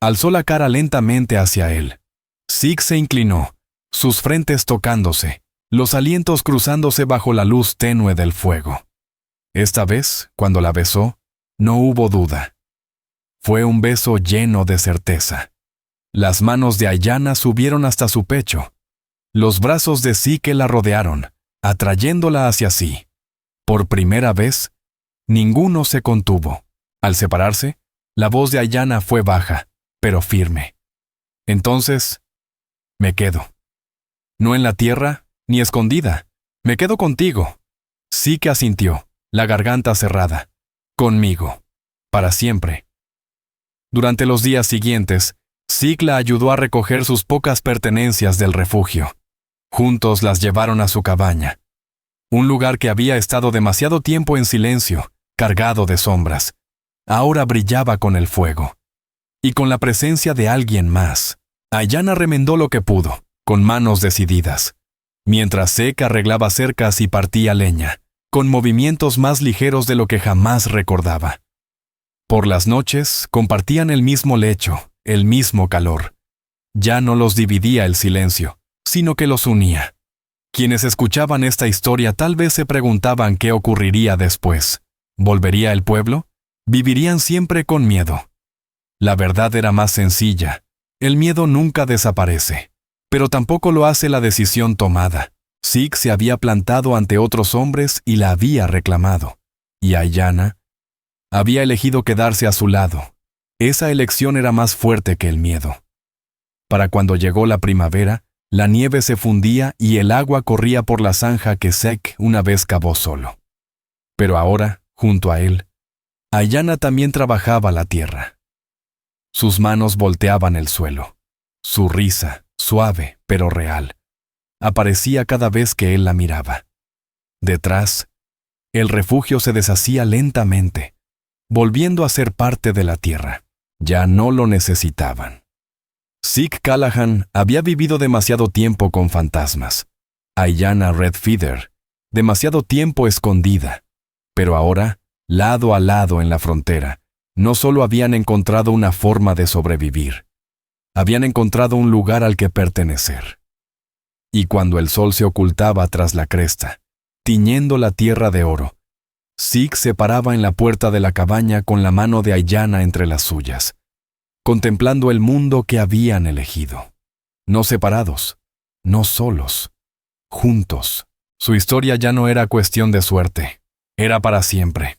Alzó la cara lentamente hacia él. Zeke se inclinó, sus frentes tocándose, los alientos cruzándose bajo la luz tenue del fuego. Esta vez, cuando la besó, no hubo duda. Fue un beso lleno de certeza. Las manos de Ayanna subieron hasta su pecho. Los brazos de Zeke la rodearon, atrayéndola hacia sí. Por primera vez, ninguno se contuvo. Al separarse, la voz de Ayanna fue baja, pero firme. Entonces, me quedo. No en la tierra, ni escondida. Me quedo contigo. Zeke asintió, la garganta cerrada. Conmigo. Para siempre. Durante los días siguientes, Zeke la ayudó a recoger sus pocas pertenencias del refugio. Juntos las llevaron a su cabaña. Un lugar que había estado demasiado tiempo en silencio, cargado de sombras. Ahora brillaba con el fuego. Y con la presencia de alguien más. Ayanna remendó lo que pudo, con manos decididas. Mientras Zeke arreglaba cercas y partía leña, con movimientos más ligeros de lo que jamás recordaba. Por las noches compartían el mismo lecho, el mismo calor. Ya no los dividía el silencio, sino que los unía. Quienes escuchaban esta historia tal vez se preguntaban qué ocurriría después. ¿Volvería el pueblo? ¿Vivirían siempre con miedo? La verdad era más sencilla. El miedo nunca desaparece, pero tampoco lo hace la decisión tomada. Zeke se había plantado ante otros hombres y la había reclamado. Y Ayanna había elegido quedarse a su lado. Esa elección era más fuerte que el miedo. Para cuando llegó la primavera, La nieve se fundía y el agua corría por la zanja que Zeke una vez cavó solo. Pero ahora, junto a él, Ayanna también trabajaba la tierra. Sus manos volteaban el suelo. Su risa, suave pero real, aparecía cada vez que él la miraba. Detrás, el refugio se deshacía lentamente, volviendo a ser parte de la tierra. Ya no lo necesitaban. Zeke Callahan había vivido demasiado tiempo con fantasmas. Ayanna Redfeather, demasiado tiempo escondida. Pero ahora, lado a lado en la frontera, no solo habían encontrado una forma de sobrevivir, habían encontrado un lugar al que pertenecer. Y cuando el sol se ocultaba tras la cresta, tiñendo la tierra de oro, Zeke se paraba en la puerta de la cabaña con la mano de Ayanna entre las suyas, contemplando el mundo que habían elegido. No separados, no solos, juntos. Su historia ya no era cuestión de suerte, era para siempre.